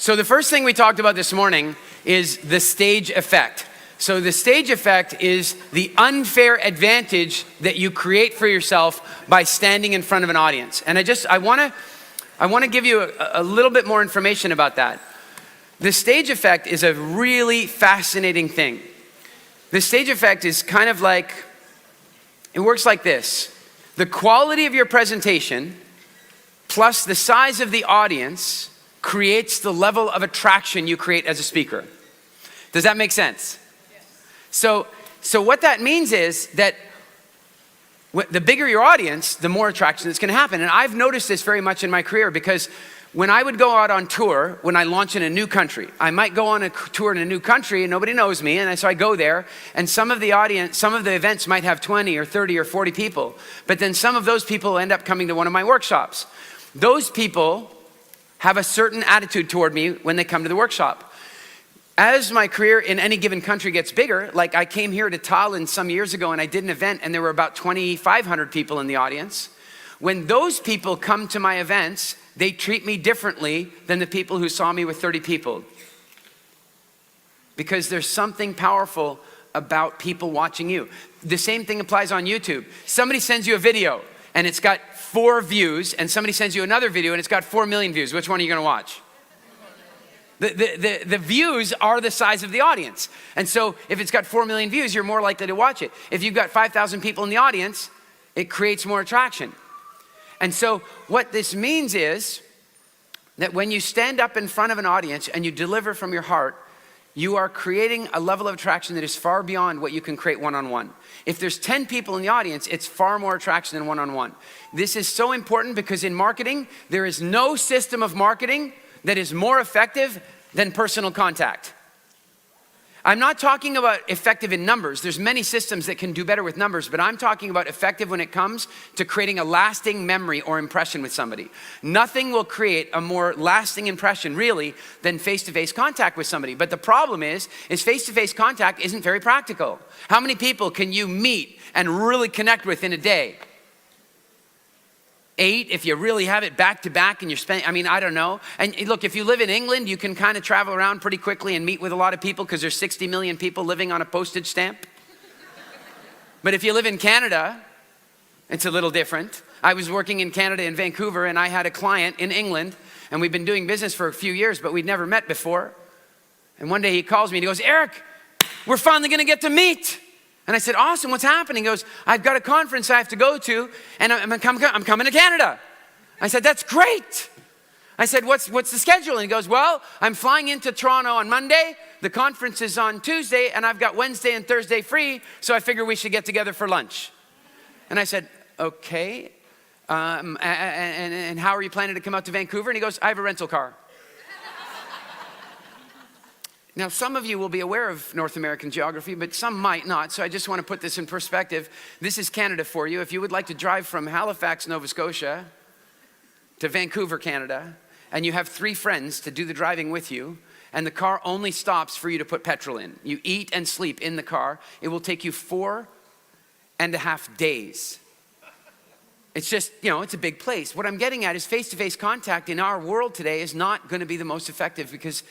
So the first thing we talked about this morning is the stage effect. So the stage effect is the unfair advantage that you create for yourself by standing in front of an audience. And I want to give you a little bit more information about that. The stage effect is a really fascinating thing. The stage effect is kind of like, it works like this. The quality of your presentation plus the size of the audience creates the level of attraction you create as a speaker. Does that make sense? Yes. So what that means is that the bigger your audience, the more attraction that's gonna happen. And I've noticed this very much in my career because when I would go out on tour, when I launch in a new country, I might go on a tour in a new country and nobody knows me, and so I go there, and some of the events might have 20 or 30 or 40 people, but then some of those people end up coming to one of my workshops. Those people have a certain attitude toward me when they come to the workshop. As my career in any given country gets bigger, like I came here to Tallinn some years ago and I did an event and there were about 2,500 people in the audience. When those people come to my events, they treat me differently than the people who saw me with 30 people. Because there's something powerful about people watching you. The same thing applies on YouTube. Somebody sends you a video and it's got 4 views, and somebody sends you another video and it's got 4 million views. Which one are you gonna watch? The views are the size of the audience. And so if it's got 4 million views, you're more likely to watch it. If you've got 5,000 people in the audience, it creates more attraction. And so what this means is that when you stand up in front of an audience and you deliver from your heart, you are creating a level of attraction that is far beyond what you can create one-on-one. If there's 10 people in the audience, it's far more attraction than one-on-one. This is so important because in marketing, there is no system of marketing that is more effective than personal contact. I'm not talking about effective in numbers. There's many systems that can do better with numbers, but I'm talking about effective when it comes to creating a lasting memory or impression with somebody. Nothing will create a more lasting impression, really, than face-to-face contact with somebody. But the problem is face-to-face contact isn't very practical. How many people can you meet and really connect with in a day? 8 if you really have it back to back and you're spending, I don't know. And look, if you live in England, you can kind of travel around pretty quickly and meet with a lot of people because there's 60 million people living on a postage stamp. But if you live in Canada, it's a little different. I was working in Canada in Vancouver and I had a client in England and we've been doing business for a few years, but we'd never met before. And one day he calls me and he goes, "Eric, we're finally gonna get to meet." And I said, "Awesome, what's happening?" He goes, "I've got a conference I have to go to and I'm coming to Canada." I said, "That's great." I said, what's the schedule? And he goes, "Well, I'm flying into Toronto on Monday. The conference is on Tuesday and I've got Wednesday and Thursday free. So I figure we should get together for lunch." And I said, "Okay, and how are you planning to come out to Vancouver?" And he goes, "I have a rental car." Now, some of you will be aware of North American geography, but some might not, so I just want to put this in perspective. This is Canada for you. If you would like to drive from Halifax, Nova Scotia to Vancouver, Canada, and you have 3 friends to do the driving with you, and the car only stops for you to put petrol in, you eat and sleep in the car, it will take you 4.5 days. It's just, it's a big place. What I'm getting at is face-to-face contact in our world today is not going to be the most effective because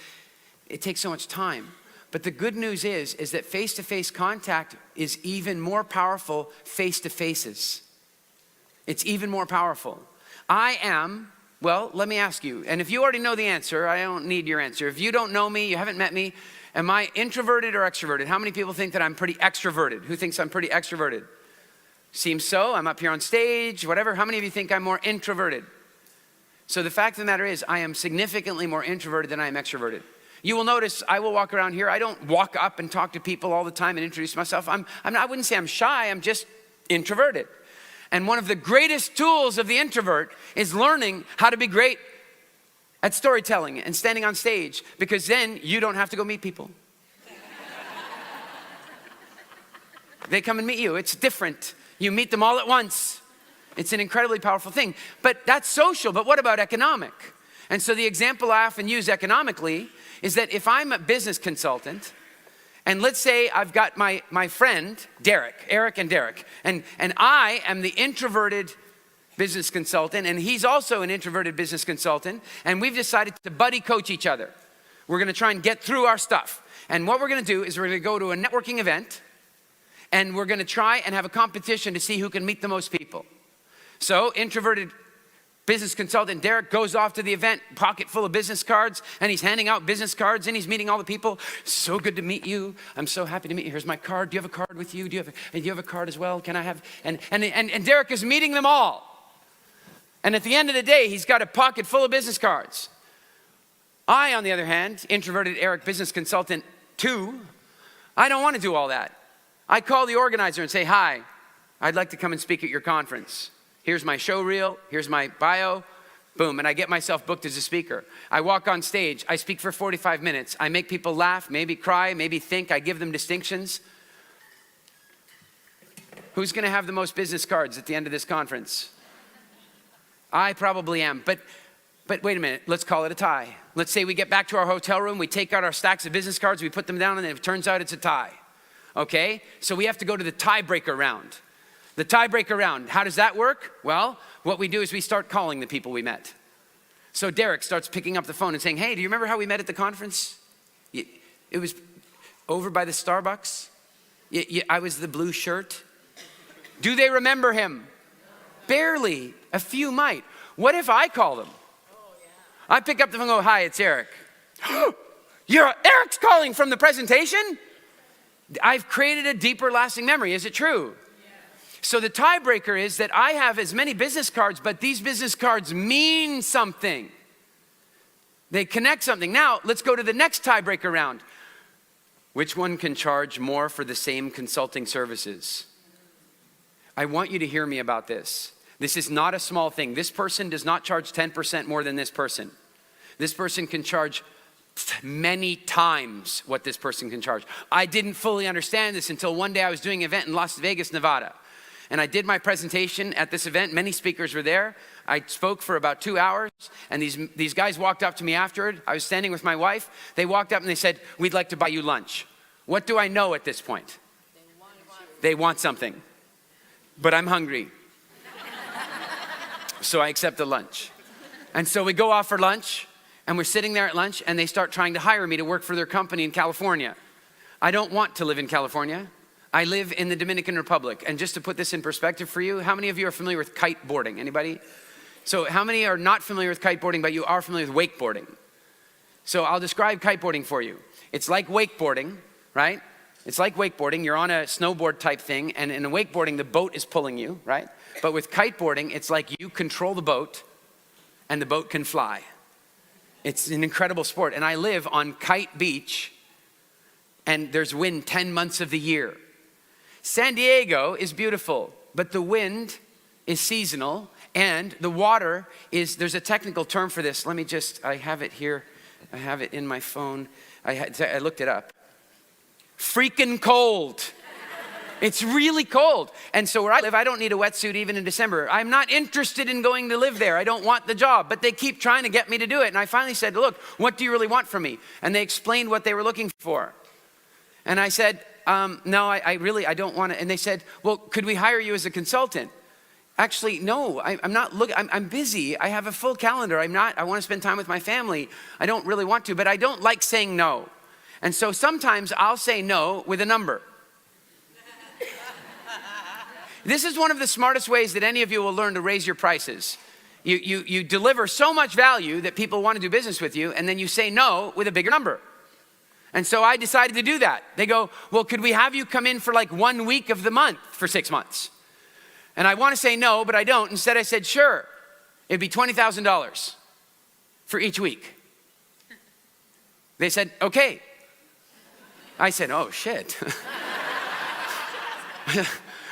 it takes so much time. But the good news is that face-to-face contact is even more powerful face-to-faces. It's even more powerful. Let me ask you, and if you already know the answer, I don't need your answer. If you don't know me, you haven't met me, am I introverted or extroverted? How many people think that I'm pretty extroverted? Who thinks I'm pretty extroverted? Seems so. I'm up here on stage, whatever. How many of you think I'm more introverted? So the fact of the matter is, I am significantly more introverted than I am extroverted. You will notice I will walk around here. I don't walk up and talk to people all the time and introduce myself. I wouldn't say I'm shy, I'm just introverted. And one of the greatest tools of the introvert is learning how to be great at storytelling and standing on stage, because then you don't have to go meet people. They come and meet you. It's different. You meet them all at once. It's an incredibly powerful thing. But that's social, but what about economic? And so the example I often use economically is that if I'm a business consultant, and let's say I've got my friend, Eric and Derek, and I am the introverted business consultant, and he's also an introverted business consultant, and we've decided to buddy coach each other. We're gonna try and get through our stuff. And what we're gonna do is we're gonna go to a networking event, and we're gonna try and have a competition to see who can meet the most people. So, introverted business consultant Derek goes off to the event, pocket full of business cards, and he's handing out business cards, and he's meeting all the people. So good to meet you. I'm so happy to meet you. Here's my card. Do you have a card with you? Do you have a card as well? Can I have? And Derek is meeting them all. And at the end of the day, he's got a pocket full of business cards. I, on the other hand, introverted Eric, business consultant 2, I don't want to do all that. I call the organizer and say, hi, I'd like to come and speak at your conference. Here's my show reel, here's my bio, boom, and I get myself booked as a speaker. I walk on stage, I speak for 45 minutes. I make people laugh, maybe cry, maybe think, I give them distinctions. Who's gonna have the most business cards at the end of this conference? I probably am, but wait a minute, let's call it a tie. Let's say we get back to our hotel room, we take out our stacks of business cards, we put them down, and it turns out it's a tie. Okay, so we have to go to the tiebreaker round. The tiebreaker round, how does that work? Well, what we do is we start calling the people we met. So Derek starts picking up the phone and saying, hey, do you remember how we met at the conference? It was over by the Starbucks. I was the blue shirt. Do they remember him? Barely. A few might. What if I call them? I pick up the phone and go, hi, it's Eric. Eric's calling from the presentation? I've created a deeper lasting memory. Is it true? So the tiebreaker is that I have as many business cards, but these business cards mean something. They connect something. Now, let's go to the next tiebreaker round. Which one can charge more for the same consulting services? I want you to hear me about this. This is not a small thing. This person does not charge 10% more than this person. This person can charge many times what this person can charge. I didn't fully understand this until one day I was doing an event in Las Vegas, Nevada. And I did my presentation at this event. Many speakers were there. I spoke for about 2 hours, and these guys walked up to me afterward. I was standing with my wife. They walked up and they said, we'd like to buy you lunch. What do I know at this point? They want something. But I'm hungry. So I accept the lunch. And so we go off for lunch, and we're sitting there at lunch, and they start trying to hire me to work for their company in California. I don't want to live in California. I live in the Dominican Republic. And just to put this in perspective for you, how many of you are familiar with kiteboarding? Anybody? So how many are not familiar with kiteboarding, but you are familiar with wakeboarding? So I'll describe kiteboarding for you. It's like wakeboarding, right? It's like wakeboarding. You're on a snowboard type thing, and in a wakeboarding, the boat is pulling you, right? But with kiteboarding, it's like you control the boat, and the boat can fly. It's an incredible sport. And I live on Kite Beach, and there's wind 10 months of the year. San Diego is beautiful, but the wind is seasonal, and the water is, there's a technical term for this. I have it here. I have it in my phone. I looked it up. Freaking cold. It's really cold. And so where I live, I don't need a wetsuit even in December. I'm not interested in going to live there. I don't want the job, but they keep trying to get me to do it. And I finally said, look, what do you really want from me? And they explained what they were looking for. And I said, no, I don't want to. And they said, well, could we hire you as a consultant? Actually, no, I'm not looking, I'm busy. I have a full calendar. I want to spend time with my family. I don't really want to, but I don't like saying no. And so sometimes I'll say no with a number. This is one of the smartest ways that any of you will learn to raise your prices. You deliver so much value that people want to do business with you, and then you say no with a bigger number. And so I decided to do that. They go, well, could we have you come in for like 1 week of the month for 6 months? And I want to say no, but I don't. Instead, I said, sure. It'd be $20,000 for each week. They said, okay. I said, oh, shit.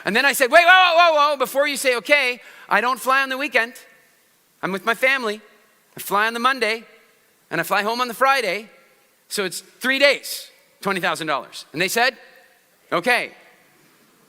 And then I said, wait, whoa. Before you say okay, I don't fly on the weekend. I'm with my family. I fly on the Monday, and I fly home on the Friday. So it's 3 days, $20,000. And they said, okay.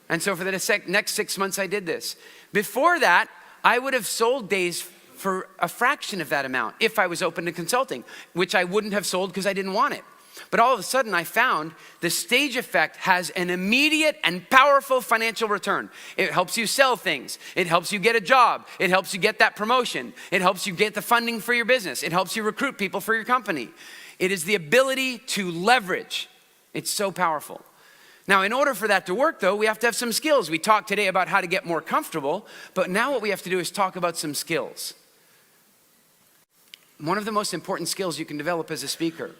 And so for the next 6 months, I did this. Before that, I would have sold days for a fraction of that amount if I was open to consulting, which I wouldn't have sold because I didn't want it. But all of a sudden I found the stage effect has an immediate and powerful financial return. It helps you sell things. It helps you get a job. It helps you get that promotion. It helps you get the funding for your business. It helps you recruit people for your company. It is the ability to leverage. It's so powerful. Now, in order for that to work though, we have to have some skills. We talked today about how to get more comfortable, but now what we have to do is talk about some skills. One of the most important skills you can develop as a speaker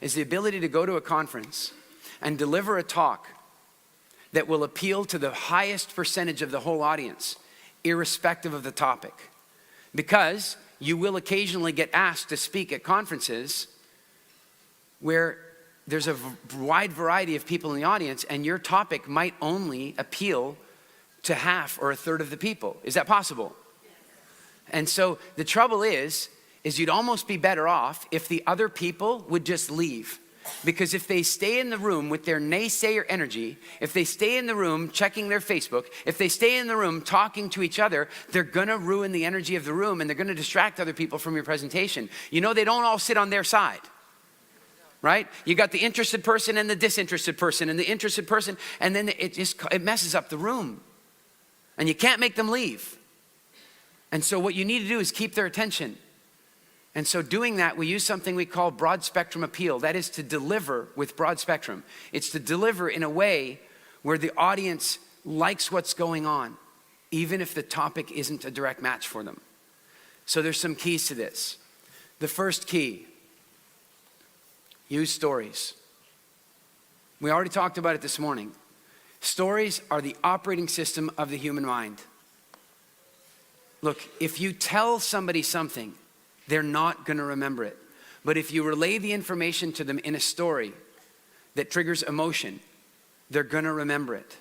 is the ability to go to a conference and deliver a talk that will appeal to the highest percentage of the whole audience, irrespective of the topic. Because you will occasionally get asked to speak at conferences where there's a wide variety of people in the audience and your topic might only appeal to half or a third of the people. Is that possible? And so the trouble is you'd almost be better off if the other people would just leave. Because if they stay in the room with their naysayer energy, if they stay in the room checking their Facebook, if they stay in the room talking to each other, they're gonna ruin the energy of the room and they're gonna distract other people from your presentation. You know, they don't all sit on their side, right? You got the interested person and the disinterested person and the interested person, and then it messes up the room. And you can't make them leave. And so what you need to do is keep their attention. And so doing that, we use something we call broad spectrum appeal. That is to deliver with broad spectrum. It's to deliver in a way where the audience likes what's going on, even if the topic isn't a direct match for them. So there's some keys to this. The first key, use stories. We already talked about it this morning. Stories are the operating system of the human mind. Look, if you tell somebody something, they're not going to remember it. But if you relay the information to them in a story that triggers emotion, they're going to remember it.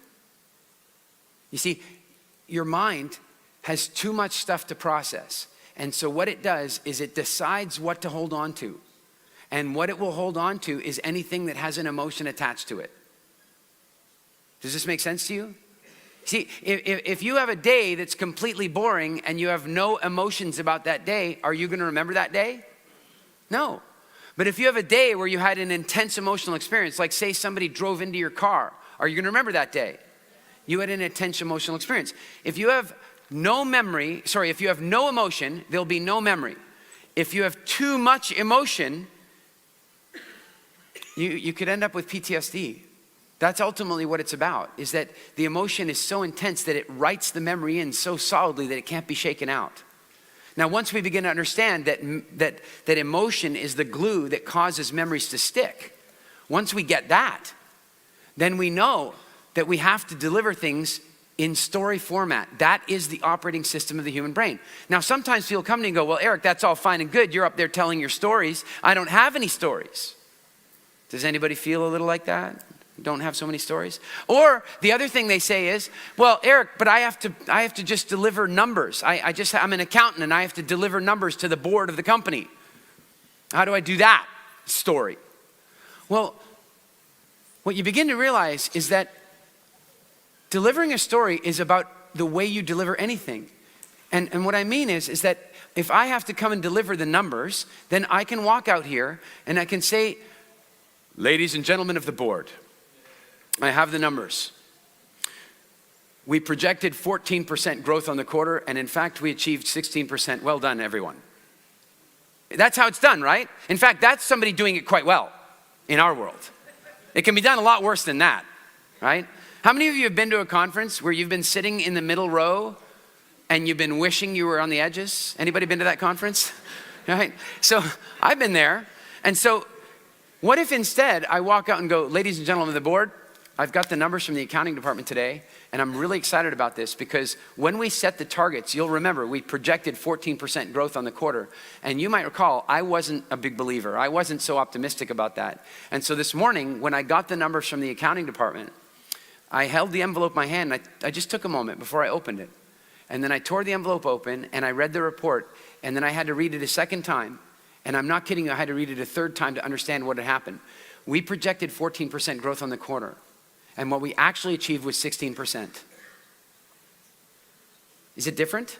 You see, your mind has too much stuff to process. And so what it does is it decides what to hold on to. And what it will hold on to is anything that has an emotion attached to it. Does this make sense to you? See, if you have a day that's completely boring and you have no emotions about that day, are you going to remember that day? No. But if you have a day where you had an intense emotional experience, like say somebody drove into your car, are you going to remember that day? You had an intense emotional experience. If you have no emotion, there'll be no memory. If you have too much emotion, you could end up with PTSD. That's ultimately what it's about, is that the emotion is so intense that it writes the memory in so solidly that it can't be shaken out. Now, once we begin to understand that emotion is the glue that causes memories to stick, once we get that, then we know that we have to deliver things in story format. That is the operating system of the human brain. Now, sometimes people come to me and go, well, Eric, that's all fine and good. You're up there telling your stories. I don't have any stories. Does anybody feel a little like that? Don't have so many stories? Or the other thing they say is, well, Eric, but I have to just deliver numbers. I'm an accountant and I have to deliver numbers to the board of the company. How do I do that story? Well, what you begin to realize is that delivering a story is about the way you deliver anything. And what I mean is that if I have to come and deliver the numbers, then I can walk out here and I can say, ladies and gentlemen of the board, I have the numbers. We projected 14% growth on the quarter, and in fact, we achieved 16%. Well done, everyone. That's how it's done, right? In fact, that's somebody doing it quite well in our world. It can be done a lot worse than that, right? How many of you have been to a conference where you've been sitting in the middle row and you've been wishing you were on the edges? Anybody been to that conference? Right? So I've been there. And so what if instead I walk out and go, ladies and gentlemen of the board, I've got the numbers from the accounting department today, and I'm really excited about this because when we set the targets, you'll remember we projected 14% growth on the quarter. And you might recall, I wasn't a big believer. I wasn't so optimistic about that. And so this morning, when I got the numbers from the accounting department, I held the envelope in my hand. And I just took a moment before I opened it. And then I tore the envelope open and I read the report. And then I had to read it a second time. And I'm not kidding you, I had to read it a third time to understand what had happened. We projected 14% growth on the quarter. And what we actually achieved was 16%. Is it different?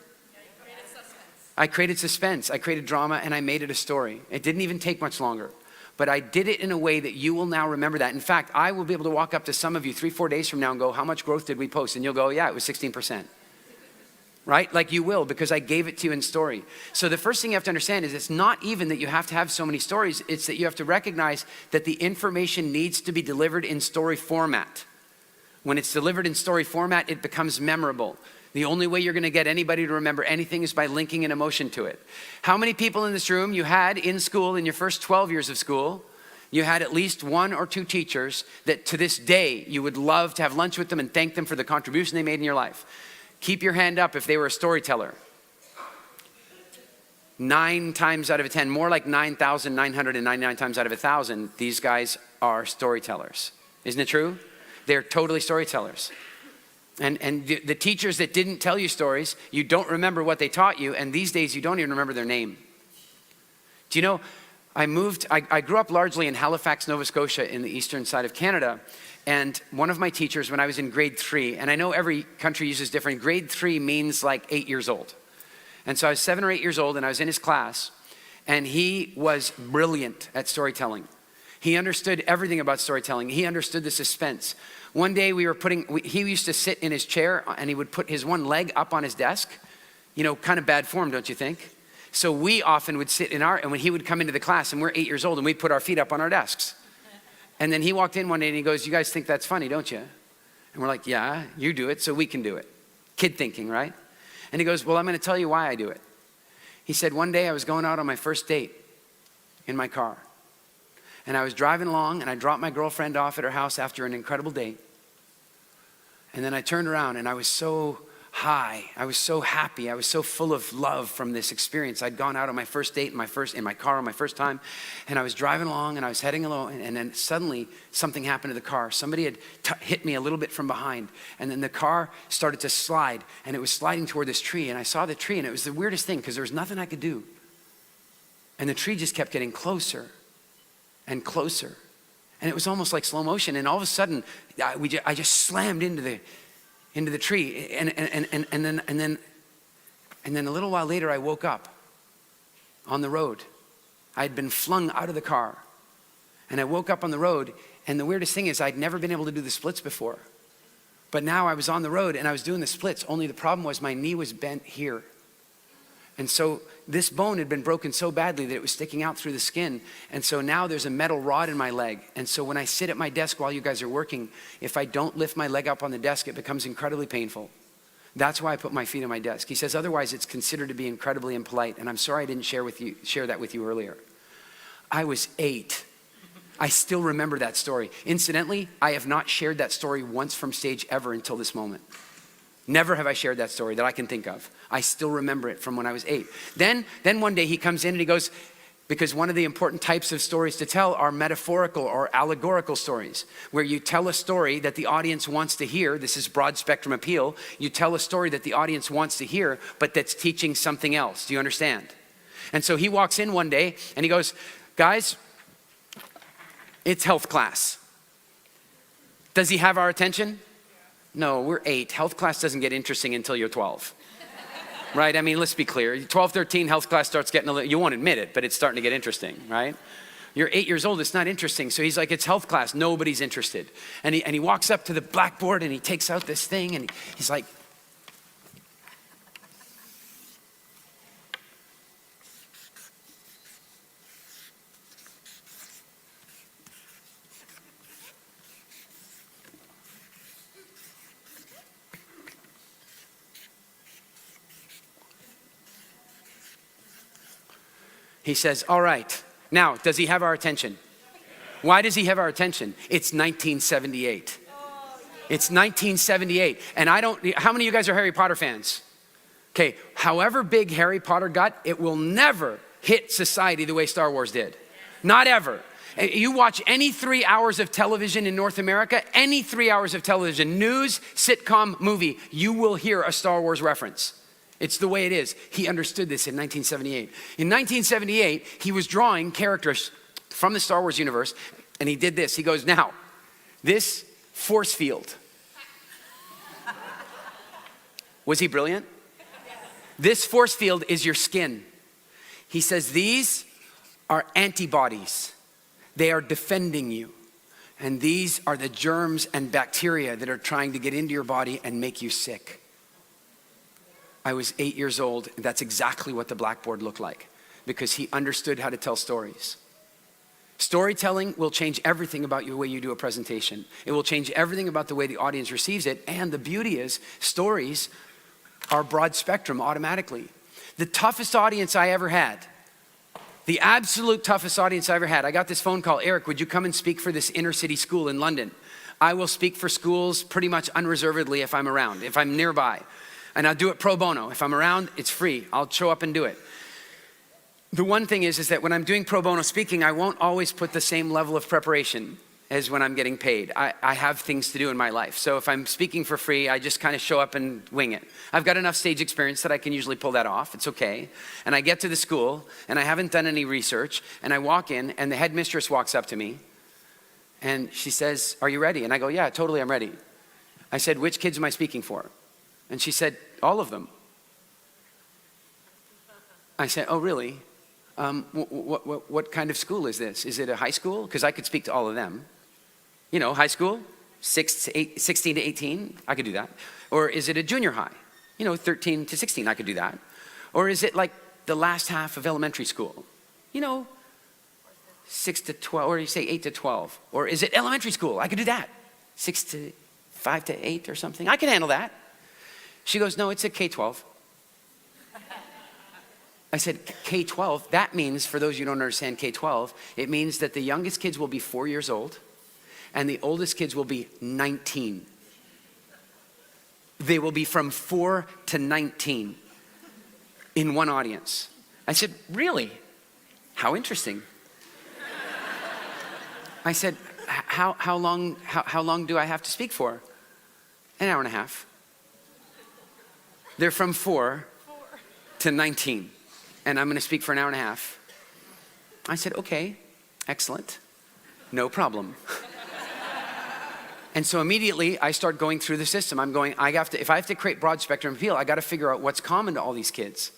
I created suspense, I created drama, and I made it a story. It didn't even take much longer. but I did it in a way that you will now remember that. In fact, I will be able to walk up to some of you 3-4 days from now and go, how much growth did we post? And you'll go, yeah, it was 16%. Right? Like you will, because I gave it to you in story. So the first thing you have to understand is it's not even that you have to have so many stories. It's that you have to recognize that the information needs to be delivered in story format. When it's delivered in story format, it becomes memorable. The only way you're going to get anybody to remember anything is by linking an emotion to it. How many people in this room you had in school, in your first 12 years of school, you had at least 1 or 2 teachers that to this day you would love to have lunch with them and thank them for the contribution they made in your life? Keep your hand up if they were a storyteller. 9 times out of 10, more like 9,999 times out of 1,000, these guys are storytellers. Isn't it true? They're totally storytellers. And the teachers that didn't tell you stories, you don't remember what they taught you, and these days you don't even remember their name. Do you know, I grew up largely in Halifax, Nova Scotia in the eastern side of Canada, and one of my teachers when I was in grade 3, and I know every country uses different, grade 3 means like 8 years old. And so I was 7 or 8 years old and I was in his class, and he was brilliant at storytelling. He understood everything about storytelling. He understood the suspense. One day he used to sit in his chair and he would put his one leg up on his desk. You know, kind of bad form, don't you think? So we often would sit and when he would come into the class and we're 8 years old and we'd put our feet up on our desks. And then he walked in one day and he goes, you guys think that's funny, don't you? And we're like, yeah, you do it so we can do it. Kid thinking, right? And he goes, well, I'm going to tell you why I do it. He said, one day I was going out on my first date in my car. And I was driving along and I dropped my girlfriend off at her house after an incredible date. And then I turned around and I was so high. I was so happy. I was so full of love from this experience. I'd gone out on my first date in my car on my first time. And I was driving along and I was heading along. And then suddenly something happened to the car. Somebody had hit me a little bit from behind. And then the car started to slide. And it was sliding toward this tree. And I saw the tree and it was the weirdest thing because there was nothing I could do. And the tree just kept getting closer and closer. And it was almost like slow motion. And all of a sudden, I just slammed into the tree. And then a little while later, I woke up on the road. I had been flung out of the car. And I woke up on the road. And the weirdest thing is I'd never been able to do the splits before. But now I was on the road and I was doing the splits. Only the problem was my knee was bent here. And so this bone had been broken so badly that it was sticking out through the skin. And so now there's a metal rod in my leg. And so when I sit at my desk while you guys are working, if I don't lift my leg up on the desk, it becomes incredibly painful. That's why I put my feet on my desk. He says, otherwise it's considered to be incredibly impolite. And I'm sorry I didn't share that with you earlier. I was 8. I still remember that story. Incidentally, I have not shared that story once from stage ever until this moment. Never have I shared that story that I can think of. I still remember it from when I was 8. Then one day he comes in and he goes, because one of the important types of stories to tell are metaphorical or allegorical stories, where you tell a story that the audience wants to hear. This is broad spectrum appeal. You tell a story that the audience wants to hear, but that's teaching something else. Do you understand? And so he walks in one day and he goes, guys, it's health class. Does he have our attention? No, we're 8. Health class doesn't get interesting until you're 12. Right? I mean, let's be clear. 12, 13, health class starts getting a little, you won't admit it, but it's starting to get interesting, right? You're 8 years old, it's not interesting. So he's like, it's health class, nobody's interested. And he walks up to the blackboard and he takes out this thing and he's like, he says, all right, now, does he have our attention? Why does he have our attention? It's 1978. It's 1978. And how many of you guys are Harry Potter fans? Okay, however big Harry Potter got, it will never hit society the way Star Wars did. Not ever. You watch any 3 hours of television in North America, any 3 hours of television, news, sitcom, movie, you will hear a Star Wars reference. It's the way it is. He understood this in 1978. In 1978, he was drawing characters from the Star Wars universe, and he did this. He goes, now, this force field. Was he brilliant? This force field is your skin. He says, these are antibodies They are defending you. And these are the germs and bacteria that are trying to get into your body and make you sick. I was 8 years old, and that's exactly what the blackboard looked like, because he understood how to tell stories. Storytelling will change everything about the way you do a presentation. It will change everything about the way the audience receives it. And the beauty is, stories are broad spectrum automatically. The toughest audience I ever had, the absolute toughest audience I ever had, I got this phone call, Eric, would you come and speak for this inner city school in London? I will speak for schools pretty much unreservedly if I'm around, if I'm nearby. And I'll do it pro bono. If I'm around, it's free. I'll show up and do it. The one thing is that when I'm doing pro bono speaking, I won't always put the same level of preparation as when I'm getting paid. I have things to do in my life. So if I'm speaking for free, I just kind of show up and wing it. I've got enough stage experience that I can usually pull that off. It's okay. And I get to the school, and I haven't done any research, and I walk in, and the headmistress walks up to me, and she says, are you ready? And I go, yeah, totally, I'm ready. I said, which kids am I speaking for? And she said, all of them. I said, oh, really? What kind of school is this? Is it a high school? Because I could speak to all of them. You know, high school, 16 to 18, I could do that. Or is it a junior high? You know, 13 to 16, I could do that. Or is it like the last half of elementary school? You know, 6 to 12, or you say 8 to 12. Or is it elementary school? I could do that. 5 to 8 or something. I can handle that. She goes, no, it's a K-12. I said, K-12, that means, for those who don't understand K-12, it means that the youngest kids will be 4 years old and the oldest kids will be 19. They will be from 4 to 19 in one audience. I said, really? How interesting. I said, how long do I have to speak for? An hour and a half. They're from 4 to 19. And I'm going to speak for an hour and a half. I said, okay, excellent, no problem. And so immediately I start going through the system. I'm going, if I have to create broad spectrum appeal, I got to figure out what's common to all these kids.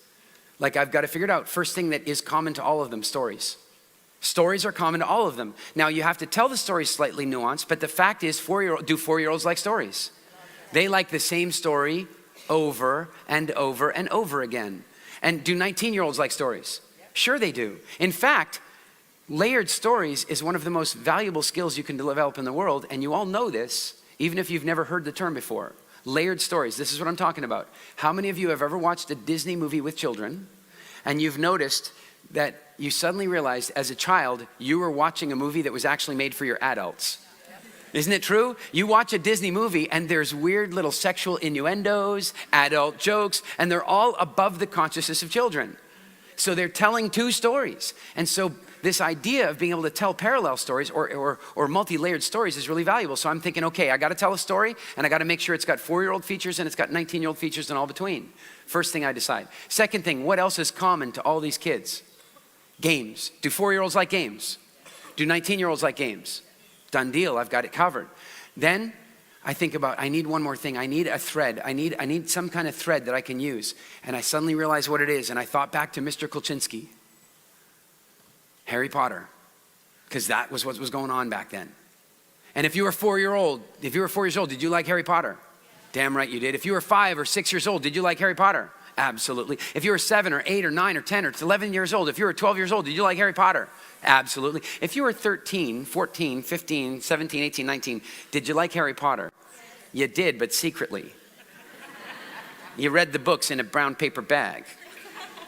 Like I've got to figure it out. First thing that is common to all of them, stories. Stories are common to all of them. Now you have to tell the stories slightly nuanced, but the fact is, do 4-year-olds like stories? They like the same story over and over and over again. And do 19-year-olds like stories? Sure they do. In fact, layered stories is one of the most valuable skills you can develop in the world, and you all know this, even if you've never heard the term before. Layered stories, this is what I'm talking about. How many of you have ever watched a Disney movie with children, and you've noticed that you suddenly realized as a child, you were watching a movie that was actually made for your adults? Isn't it true? You watch a Disney movie and there's weird little sexual innuendos, adult jokes, and they're all above the consciousness of children. So they're telling two stories. And so this idea of being able to tell parallel stories or multi-layered stories is really valuable. So I'm thinking, okay, I got to tell a story and I got to make sure it's got 4-year-old features and it's got 19-year-old features and all between. First thing I decide. Second thing, what else is common to all these kids? Games. Do 4-year-olds like games? Do 19-year-olds like games? Done deal, I've got it covered. Then I think about, I need one more thing. I need a thread. I need some kind of thread that I can use. And I suddenly realized what it is. And I thought back to Mr. Kolchinsky, Harry Potter, because that was what was going on back then. And if you were 4 years old, did you like Harry Potter? Damn right you did. If you were 5 or 6 years old, did you like Harry Potter? Absolutely. If you were 7 or 8 or 9 or 10 or 11 years old, if you were 12 years old, did you like Harry Potter? Absolutely. If you were 13, 14, 15, 17, 18, 19, did you like Harry Potter? You did, but secretly. You read the books in a brown paper bag,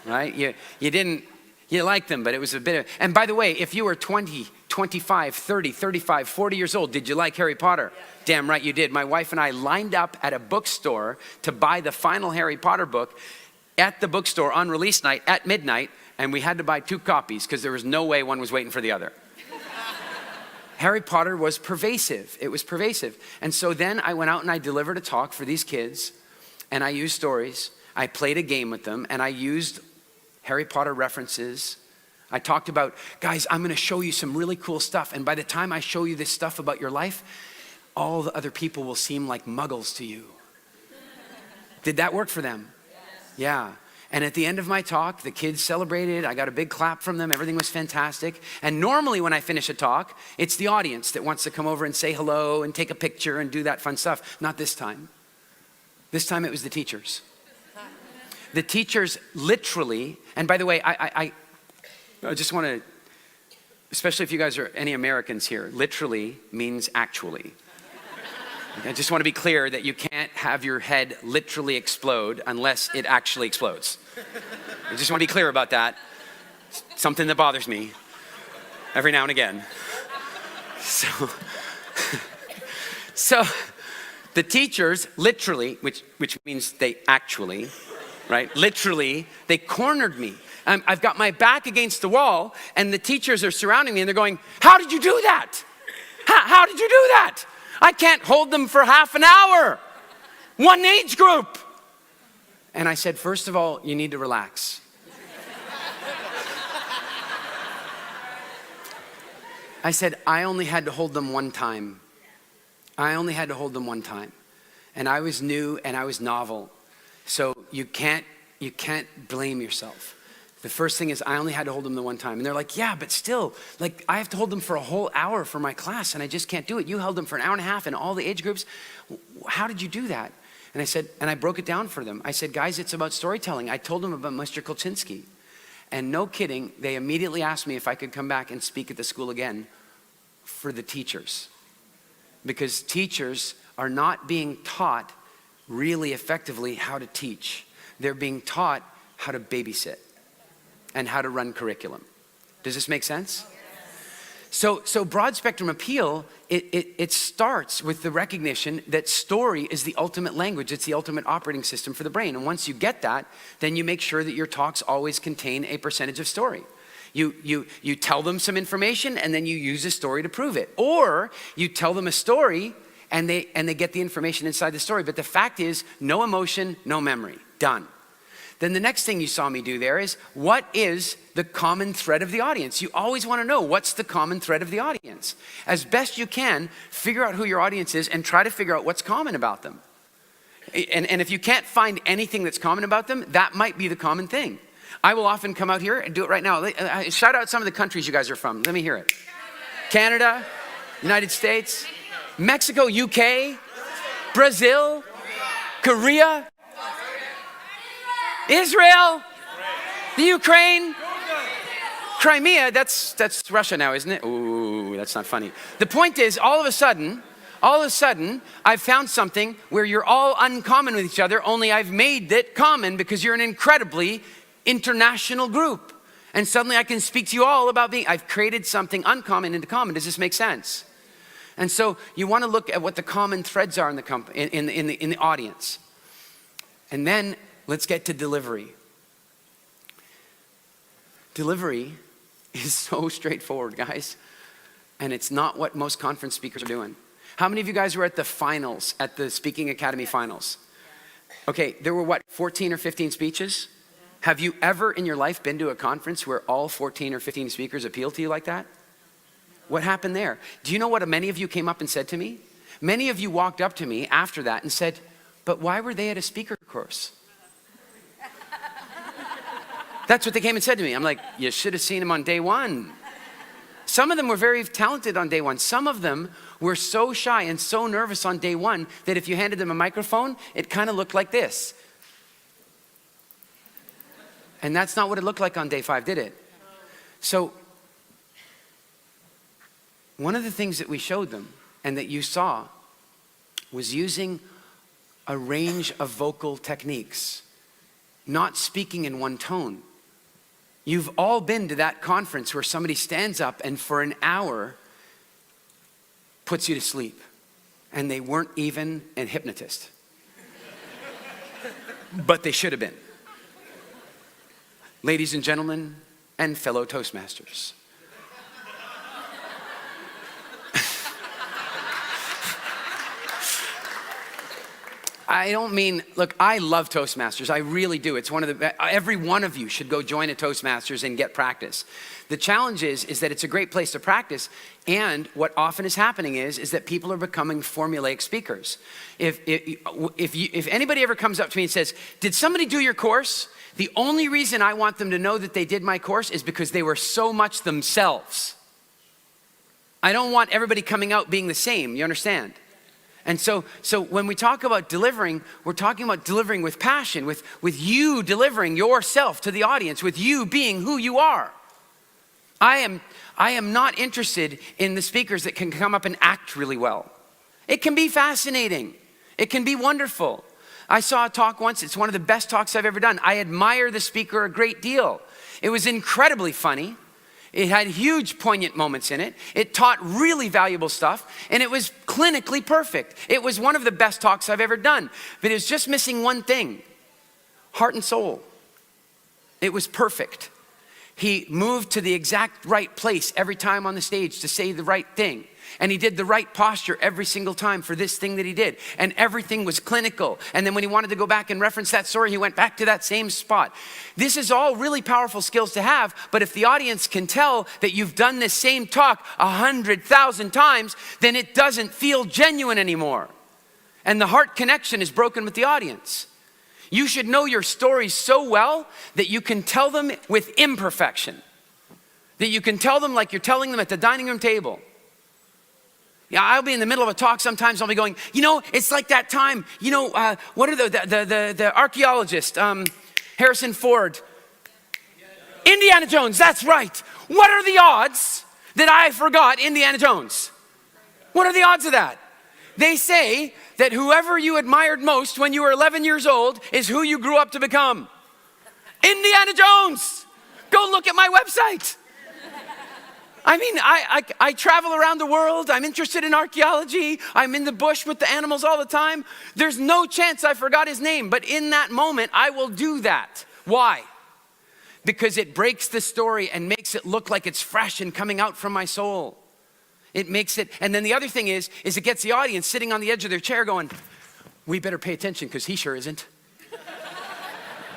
right? You liked them, but it was a bit of, and by the way, if you were 20, 25, 30, 35, 40 years old, did you like Harry Potter? Damn right you did. My wife and I lined up at a bookstore to buy the final Harry Potter book at the bookstore on release night at midnight, and we had to buy 2 copies because there was no way one was waiting for the other. Harry Potter was pervasive. It was pervasive. And so then I went out and I delivered a talk for these kids, and I used stories. I played a game with them, and I used Harry Potter references. I talked about, guys, I'm going to show you some really cool stuff, and by the time I show you this stuff about your life, all the other people will seem like muggles to you. Did that work for them? Yes. Yeah. And at the end of my talk, the kids celebrated. I got a big clap from them. Everything was fantastic. And normally when I finish a talk, it's the audience that wants to come over and say hello and take a picture and do that fun stuff. Not this time. This time it was the teachers. The teachers literally, and by the way, I just want to, especially if you guys are any Americans here, literally means actually. I just want to be clear that you can't have your head literally explode unless it actually explodes. I just want to be clear about that. Something that bothers me every now and again. So the teachers literally, which means they actually, right? Literally, they cornered me. I've got my back against the wall and the teachers are surrounding me and they're going, how did you do that? How did you do that? I can't hold them for half an hour. One age group. And I said, first of all, you need to relax. I said, I only had to hold them one time. I only had to hold them one time. And I was new and I was novel. So you can't blame yourself. The first thing is I only had to hold them the one time. And they're like, yeah, but still, like I have to hold them for a whole hour for my class and I just can't do it. You held them for an hour and a half in all the age groups. How did you do that? And I said, and I broke it down for them. I said, guys, it's about storytelling. I told them about Mr. Kolchinsky. And no kidding, they immediately asked me if I could come back and speak at the school again for the teachers. Because teachers are not being taught really effectively how to teach. They're being taught how to babysit and how to run curriculum. Does this make sense? So broad spectrum appeal, it starts with the recognition that story is the ultimate language. It's the ultimate operating system for the brain. And once you get that, then you make sure that your talks always contain a percentage of story. You tell them some information and then you use a story to prove it. Or you tell them a story and they get the information inside the story. But the fact is, no emotion, no memory. Done. Then the next thing you saw me do there is, what is the common thread of the audience? You always want to know what's the common thread of the audience. As best you can, figure out who your audience is and try to figure out what's common about them. And if you can't find anything that's common about them, that might be the common thing. I will often come out here and do it right now. Shout out some of the countries you guys are from. Let me hear it. Canada, United States, Mexico, UK, Brazil, Korea, Israel, the Ukraine, Crimea, that's Russia now, isn't it? Ooh, that's not funny. The point is, all of a sudden, I've found something where you're all uncommon with each other, only I've made it common because you're an incredibly international group. And suddenly I can speak to you all about I've created something uncommon into common. Does this make sense? And so you want to look at what the common threads are in the audience. And then let's get to delivery. Delivery is so straightforward, guys. And it's not what most conference speakers are doing. How many of you guys were at the finals, at the Speaking Academy finals? Okay, there were 14 or 15 speeches? Have you ever in your life been to a conference where all 14 or 15 speakers appeal to you like that? What happened there? Do you know what many of you came up and said to me? Many of you walked up to me after that and said, but why were they at a speaker course? That's what they came and said to me. I'm like, you should have seen them on day one. Some of them were very talented on day one. Some of them were so shy and so nervous on day one that if you handed them a microphone, it kind of looked like this. And that's not what it looked like on day 5, did it? So one of the things that we showed them and that you saw was using a range of vocal techniques, not speaking in one tone. You've all been to that conference where somebody stands up and for an hour puts you to sleep. And they weren't even a hypnotist. But they should have been. Ladies and gentlemen, and fellow Toastmasters. I don't mean, look, I love Toastmasters. I really do. It's one of the, every one of you should go join a Toastmasters and get practice. The challenge is that it's a great place to practice. And what often is happening is that people are becoming formulaic speakers. If anybody ever comes up to me and says, did somebody do your course? The only reason I want them to know that they did my course is because they were so much themselves. I don't want everybody coming out being the same, you understand? And so when we talk about delivering, we're talking about delivering with passion, with you delivering yourself to the audience, with you being who you are. I am not interested in the speakers that can come up and act really well. It can be fascinating. It can be wonderful. I saw a talk once. It's one of the best talks I've ever done. I admire the speaker a great deal. It was incredibly funny. It had huge poignant moments in it. It taught really valuable stuff, and it was clinically perfect. It was one of the best talks I've ever done, but it was just missing one thing: heart and soul. It was perfect. He moved to the exact right place every time on the stage to say the right thing. And he did the right posture every single time for this thing that he did. And everything was clinical. And then when he wanted to go back and reference that story, he went back to that same spot. This is all really powerful skills to have, but if the audience can tell that you've done this same talk 100,000 times, then it doesn't feel genuine anymore. And the heart connection is broken with the audience. You should know your stories so well that you can tell them with imperfection. That you can tell them like you're telling them at the dining room table. Yeah, I'll be in the middle of a talk sometimes, I'll be going, it's like that time, what are the archaeologist, Harrison Ford, Indiana Jones, that's right. What are the odds that I forgot Indiana Jones? What are the odds of that? They say that whoever you admired most when you were 11 years old is who you grew up to become. Indiana Jones. Go look at my website. I mean, I travel around the world. I'm interested in archaeology. I'm in the bush with the animals all the time. There's no chance I forgot his name, but in that moment, I will do that. Why? Because it breaks the story and makes it look like it's fresh and coming out from my soul. It makes it, and then the other thing is it gets the audience sitting on the edge of their chair going, we better pay attention because he sure isn't.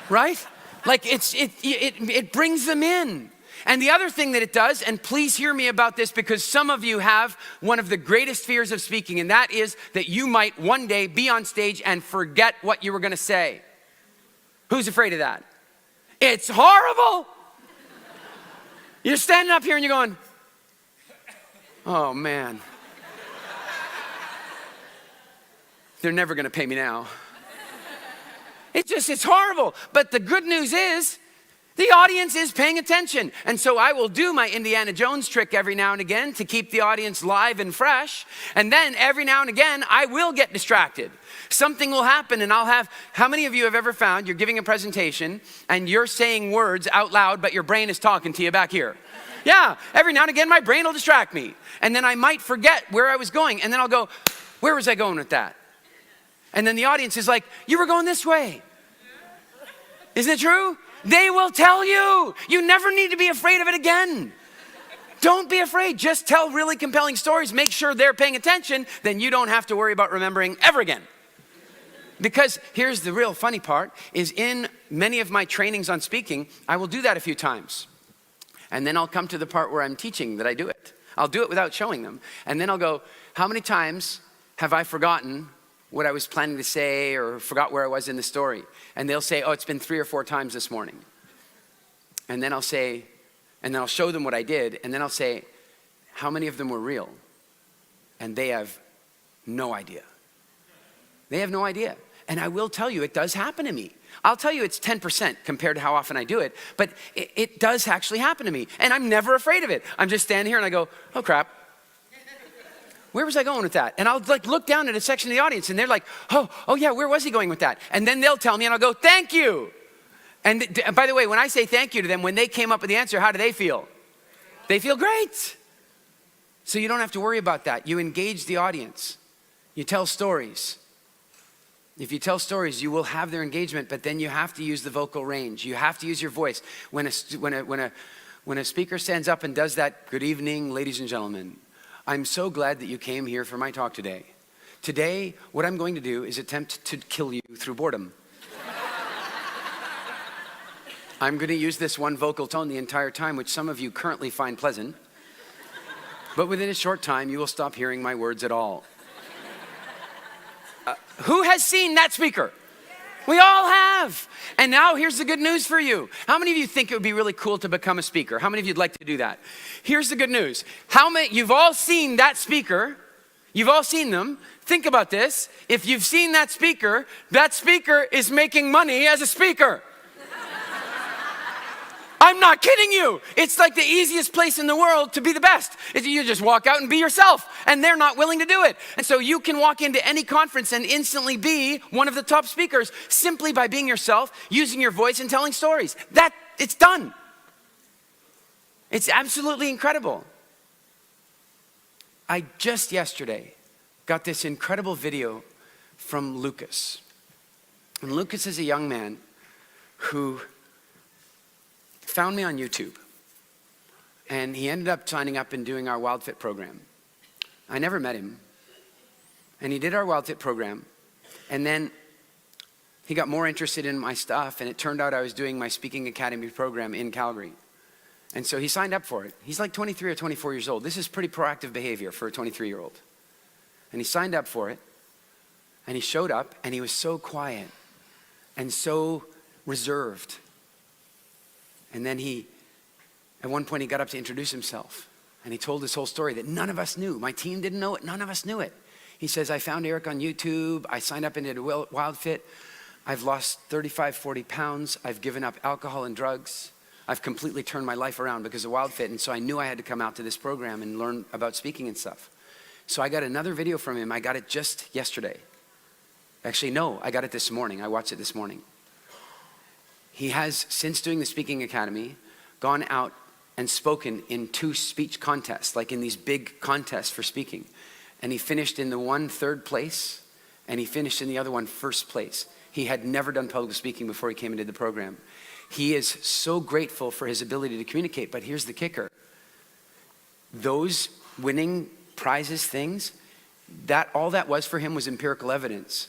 Right? Like it brings them in. And the other thing that it does, and please hear me about this because some of you have one of the greatest fears of speaking, and that is that you might one day be on stage and forget what you were going to say. Who's afraid of that? It's horrible. You're standing up here and you're going, oh man. They're never going to pay me now. It's horrible. But the good news is, the audience is paying attention. And so I will do my Indiana Jones trick every now and again to keep the audience live and fresh. And then every now and again, I will get distracted. Something will happen and I'll have, how many of you have ever found you're giving a presentation and you're saying words out loud, but your brain is talking to you back here? Yeah, every now and again, my brain will distract me. And then I might forget where I was going. And then I'll go, where was I going with that? And then the audience is like, you were going this way. Isn't it true? They will tell you. You never need to be afraid of it again. Don't be afraid. Just tell really compelling stories. Make sure they're paying attention. Then you don't have to worry about remembering ever again. Because here's the real funny part, is in many of my trainings on speaking, I will do that a few times. And then I'll come to the part where I'm teaching that I do it. I'll do it without showing them. And then I'll go, how many times have I forgotten what I was planning to say or forgot where I was in the story? And they'll say, oh, it's been 3 or 4 times this morning. And then I'll say, and then I'll show them what I did. And then I'll say, how many of them were real? And they have no idea. They have no idea. And I will tell you, it does happen to me. I'll tell you it's 10% compared to how often I do it, but it does actually happen to me. And I'm never afraid of it. I'm just standing here and I go, oh crap. Where was I going with that? And I'll look down at a section of the audience and they're like, oh yeah, where was he going with that? And then they'll tell me and I'll go, thank you. And by the way, when I say thank you to them, when they came up with the answer, how do they feel? They feel great. So you don't have to worry about that. You engage the audience. You tell stories. If you tell stories, you will have their engagement, but then you have to use the vocal range. You have to use your voice. When a speaker stands up and does that, good evening, ladies and gentlemen, I'm so glad that you came here for my talk today Today, what I'm going to do is attempt to kill you through boredom. I'm going to use this one vocal tone the entire time, which some of you currently find pleasant. But within a short time, you will stop hearing my words at all. Who has seen that speaker? We all have. And now here's the good news for you. How many of you think it would be really cool to become a speaker? How many of you'd like to do that? Here's the good news. You've all seen that speaker. You've all seen them. Think about this. If you've seen that speaker is making money as a speaker. I'm not kidding you. It's like the easiest place in the world to be the best. You just walk out and be yourself, and they're not willing to do it. And so you can walk into any conference and instantly be one of the top speakers simply by being yourself, using your voice and telling stories. It's done. It's absolutely incredible. I just yesterday got this incredible video from Lucas. And Lucas is a young man who found me on YouTube. And he ended up signing up and doing our WildFit program. I never met him. And he did our WildFit program. And then he got more interested in my stuff, and it turned out I was doing my Speaking Academy program in Calgary. And so he signed up for it. He's like 23 or 24 years old. This is pretty proactive behavior for a 23-year-old. And he signed up for it, and he showed up, and he was so quiet and so reserved. And then at one point he got up to introduce himself, and he told this whole story that none of us knew. My team didn't know it, none of us knew it. He says, I found Eric on YouTube, I signed up into WildFit, I've lost 35, 40 pounds, I've given up alcohol and drugs, I've completely turned my life around because of WildFit, and so I knew I had to come out to this program and learn about speaking and stuff. So I got another video from him, I got it just yesterday. Actually, no, I got it this morning, I watched it this morning. He has, since doing the Speaking Academy, gone out and spoken in 2 speech contests, like in these big contests for speaking. And he finished in the one 3rd place, and he finished in the other one 1st place. He had never done public speaking before he came and did the program. He is so grateful for his ability to communicate, but here's the kicker. Those winning prizes things, all that was for him was empirical evidence.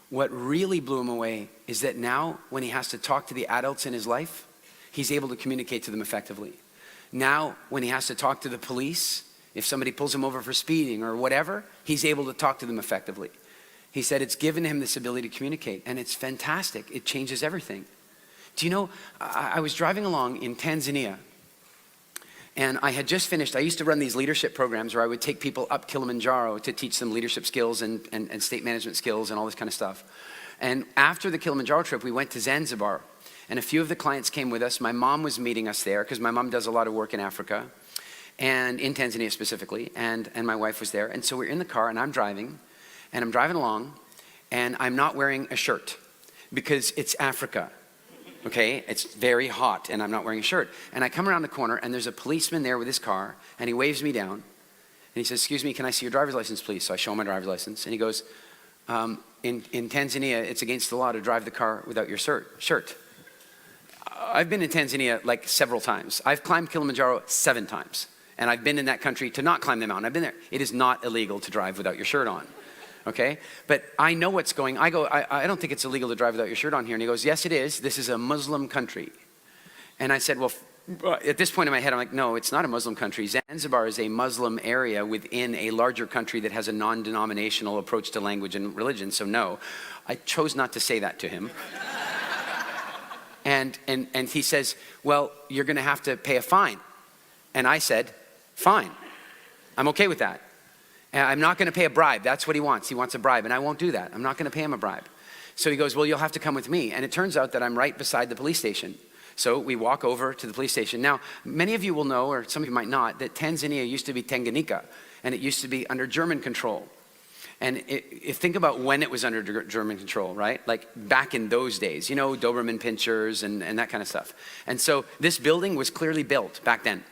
What really blew him away is that now when he has to talk to the adults in his life, he's able to communicate to them effectively. Now when he has to talk to the police, if somebody pulls him over for speeding or whatever, he's able to talk to them effectively. He said it's given him this ability to communicate, and it's fantastic. It changes everything. Do you know, I was driving along in Tanzania, and I had just finished. I used to run these leadership programs where I would take people up Kilimanjaro to teach them leadership skills and state management skills and all this kind of stuff. And after the Kilimanjaro trip, we went to Zanzibar. And a few of the clients came with us. My mom was meeting us there because my mom does a lot of work in Africa and in Tanzania specifically. And my wife was there. And so we're in the car, and I'm driving along, and I'm not wearing a shirt because it's Africa. Okay, it's very hot, and I'm not wearing a shirt. And I come around the corner, and there's a policeman there with his car, and he waves me down. And he says, excuse me, can I see your driver's license, please? So I show him my driver's license, and he goes, in Tanzania, it's against the law to drive the car without your shirt. I've been in Tanzania like several times. I've climbed Kilimanjaro 7 times, and I've been in that country to not climb the mountain. I've been there. It is not illegal to drive without your shirt on. Okay, but I know what's going. I don't think it's illegal to drive without your shirt on here. And he goes, yes, it is. This is a Muslim country. And I said, well, at this point in my head, I'm like, no, it's not a Muslim country. Zanzibar is a Muslim area within a larger country that has a non-denominational approach to language and religion. So no, I chose not to say that to him. and he says, well, you're going to have to pay a fine. And I said, fine. I'm okay with that. I'm not going to pay a bribe. That's what he wants. He wants a bribe, and I won't do that. I'm not going to pay him a bribe. So he goes, well, you'll have to come with me. And it turns out that I'm right beside the police station. So we walk over to the police station. Now, many of you will know, or some of you might not, that Tanzania used to be Tanganyika, and it used to be under German control. And think about when it was under German control, right? Like back in those days, you know, Doberman pinschers and that kind of stuff. And so this building was clearly built back then.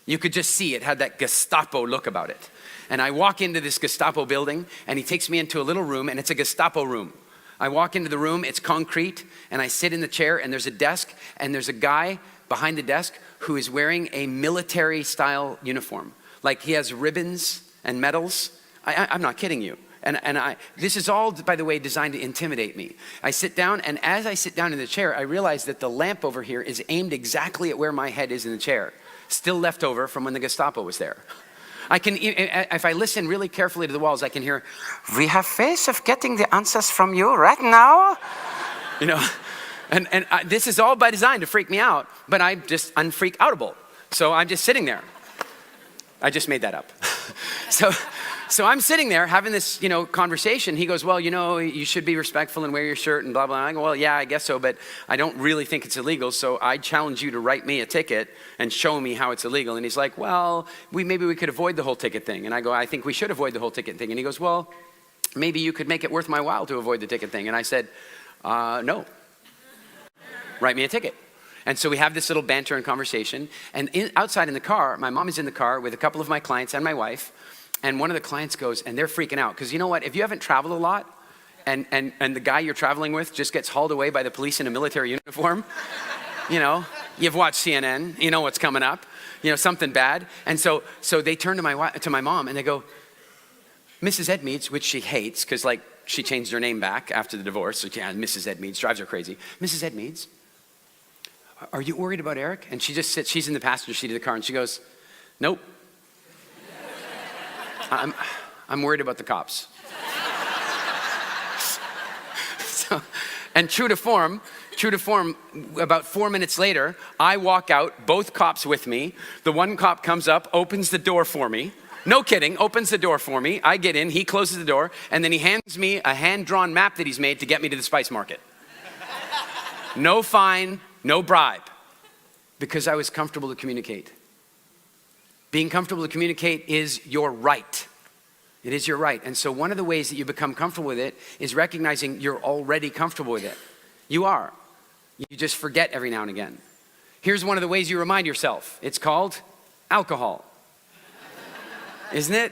You could just see it had that Gestapo look about it. And I walk into this Gestapo building, and he takes me into a little room, and it's a Gestapo room. I walk into the room, it's concrete, and I sit in the chair, and there's a desk, and there's a guy behind the desk who is wearing a military-style uniform. Like he has ribbons and medals. I'm not kidding you. This is all, by the way, designed to intimidate me. I sit down, and as I sit down in the chair, I realize that the lamp over here is aimed exactly at where my head is in the chair, still left over from when the Gestapo was there. I can, if I listen really carefully to the walls, I can hear, "We have ways of getting the answers from you right now." You know, this is all by design to freak me out, but I'm just unfreak-outable. So I'm just sitting there. I just made that up. So I'm sitting there having this, conversation. He goes, "Well, you should be respectful and wear your shirt and blah, blah." I go, "Well, yeah, I guess so, but I don't really think it's illegal. So I challenge you to write me a ticket and show me how it's illegal." And he's like, "Well, maybe we could avoid the whole ticket thing." And I go, "I think we should avoid the whole ticket thing." And he goes, "Well, maybe you could make it worth my while to avoid the ticket thing." And I said, "No, write me a ticket." And so we have this little banter and conversation. And outside in the car, my mom is in the car with a couple of my clients and my wife. And one of the clients goes, and they're freaking out. Because you know what? If you haven't traveled a lot, and the guy you're traveling with just gets hauled away by the police in a military uniform, you've watched CNN, you know what's coming up, something bad. And so they turn to my mom and they go, "Mrs. Edmeades," which she hates because she changed her name back after the divorce. So yeah, Mrs. Edmeades drives her crazy. "Mrs. Edmeades, are you worried about Eric?" And she just sits, she's in the passenger seat of the car and she goes, "Nope. I'm worried about the cops." And true to form, about 4 minutes later, I walk out, both cops with me. The one cop comes up, opens the door for me. No kidding, opens the door for me. I get in, he closes the door, and then he hands me a hand-drawn map that he's made to get me to the spice market. No fine, no bribe, because I was comfortable to communicate. Being comfortable to communicate is your right. It is your right. And so one of the ways that you become comfortable with it is recognizing you're already comfortable with it. You are. You just forget every now and again. Here's one of the ways you remind yourself. It's called alcohol. Isn't it?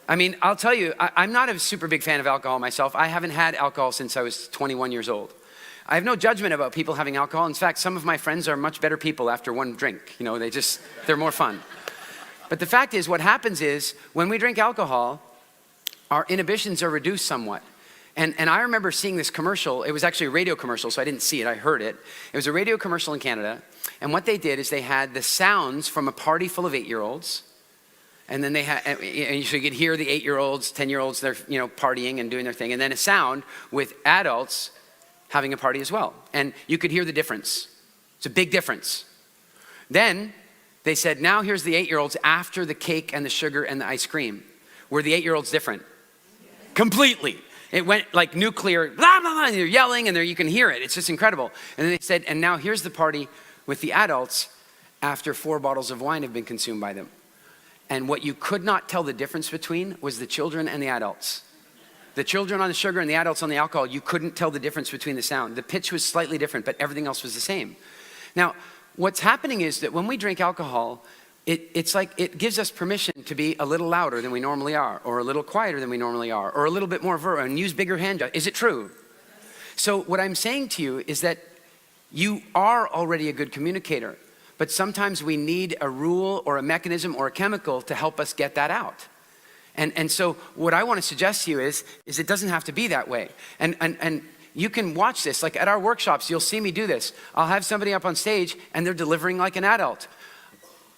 I mean, I'll tell you, I'm not a super big fan of alcohol myself. I haven't had alcohol since I was 21 years old. I have no judgment about people having alcohol. In fact, some of my friends are much better people after one drink. They're more fun. But the fact is, what happens is, when we drink alcohol, our inhibitions are reduced somewhat. And I remember seeing this commercial. It was actually a radio commercial, so I didn't see it, I heard it. It was a radio commercial in Canada. And what they did is they had the sounds from a party full of 8-year-olds. And then they had, and so you could hear the 8-year-olds, 10-year-olds, they're partying and doing their thing. And then a sound with adults having a party as well. And you could hear the difference. It's a big difference. Then they said, now here's the 8-year-olds after the cake and the sugar and the ice cream. Were the 8-year-olds different? Completely. It went like nuclear, blah, blah, blah, and they're yelling and you can hear it. It's just incredible. And then they said, and now here's the party with the adults after 4 bottles of wine have been consumed by them. And what you could not tell the difference between was the children and the adults. The children on the sugar and the adults on the alcohol, you couldn't tell the difference between the sound. The pitch was slightly different, but everything else was the same. Now, what's happening is that when we drink alcohol, it's like it gives us permission to be a little louder than we normally are, or a little quieter than we normally are, or a little bit more verbal, and use bigger hand gestures. Is it true? So what I'm saying to you is that you are already a good communicator, but sometimes we need a rule or a mechanism or a chemical to help us get that out. And so what I want to suggest to you is it doesn't have to be that way. And you can watch this, like at our workshops, you'll see me do this. I'll have somebody up on stage and they're delivering like an adult.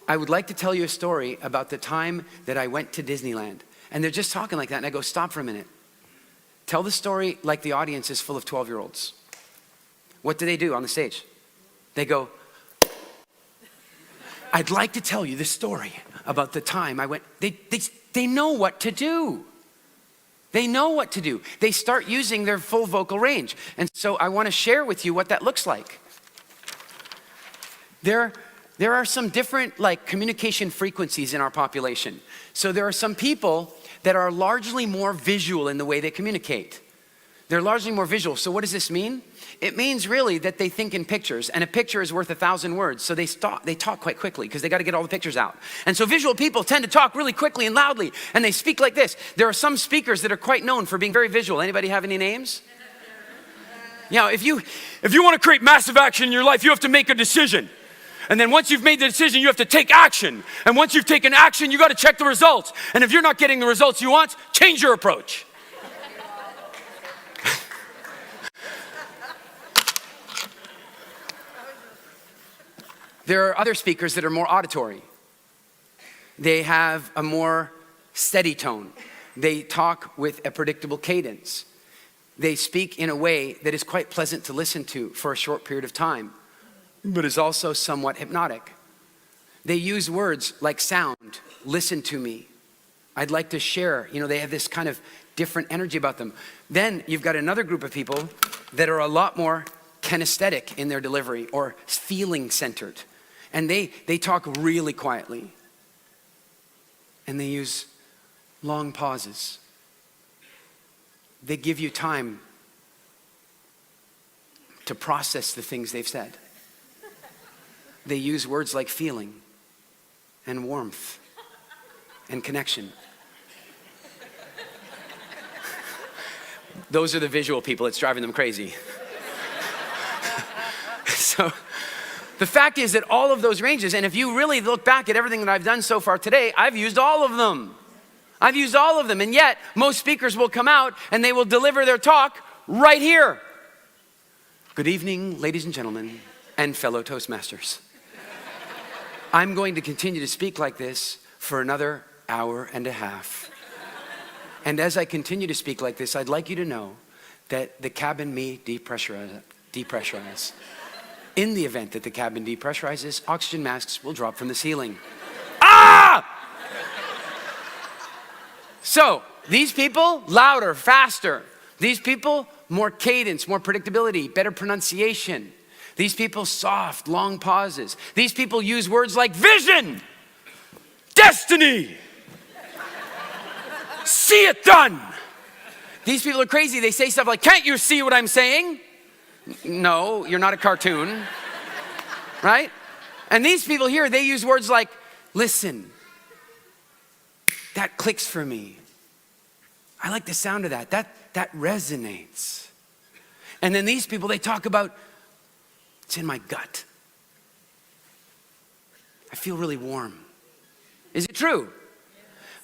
I would like to tell you a story about the time that I went to Disneyland. And they're just talking like that, and I go, stop for a minute. Tell the story like the audience is full of 12-year-olds. What do they do on the stage? They go, I'd like to tell you the story about the time I went. They know what to do. They know what to do. They start using their full vocal range. And so I want to share with you what that looks like. There are some different communication frequencies in our population. So there are some people that are largely more visual in the way they communicate. They're largely more visual. So what does this mean? It means really that they think in pictures, and a picture is worth 1,000 words. So they talk quite quickly because they got to get all the pictures out. And so visual people tend to talk really quickly and loudly, and they speak like this. There are some speakers that are quite known for being very visual. Anybody have any names? Yeah, if you want to create massive action in your life, you have to make a decision. And then once you've made the decision, you have to take action. And once you've taken action, you got to check the results. And if you're not getting the results you want, change your approach. There are other speakers that are more auditory. They have a more steady tone. They talk with a predictable cadence. They speak in a way that is quite pleasant to listen to for a short period of time, but is also somewhat hypnotic. They use words like sound, listen to me, I'd like to share. They have this kind of different energy about them. Then you've got another group of people that are a lot more kinesthetic in their delivery or feeling centered. And they talk really quietly. And they use long pauses. They give you time to process the things they've said. They use words like feeling and warmth and connection. Those are the visual people. It's driving them crazy. So the fact is that all of those ranges, and if you really look back at everything that I've done so far today, I've used all of them. I've used all of them. And yet most speakers will come out and they will deliver their talk right here. Good evening, ladies and gentlemen, and fellow Toastmasters. I'm going to continue to speak like this for another hour and a half. And as I continue to speak like this, I'd like you to know that the cabin may depressurize. In the event that the cabin depressurizes, oxygen masks will drop from the ceiling. Ah! So, these people, louder, faster. These people, more cadence, more predictability, better pronunciation. These people, soft, long pauses. These people use words like vision, destiny, see it done. These people are crazy. They say stuff like, can't you see what I'm saying? No, you're not a cartoon, right? And these people here, they use words like, listen, that clicks for me. I like the sound of that. That resonates. And then these people, they talk about, it's in my gut. I feel really warm. Is it true?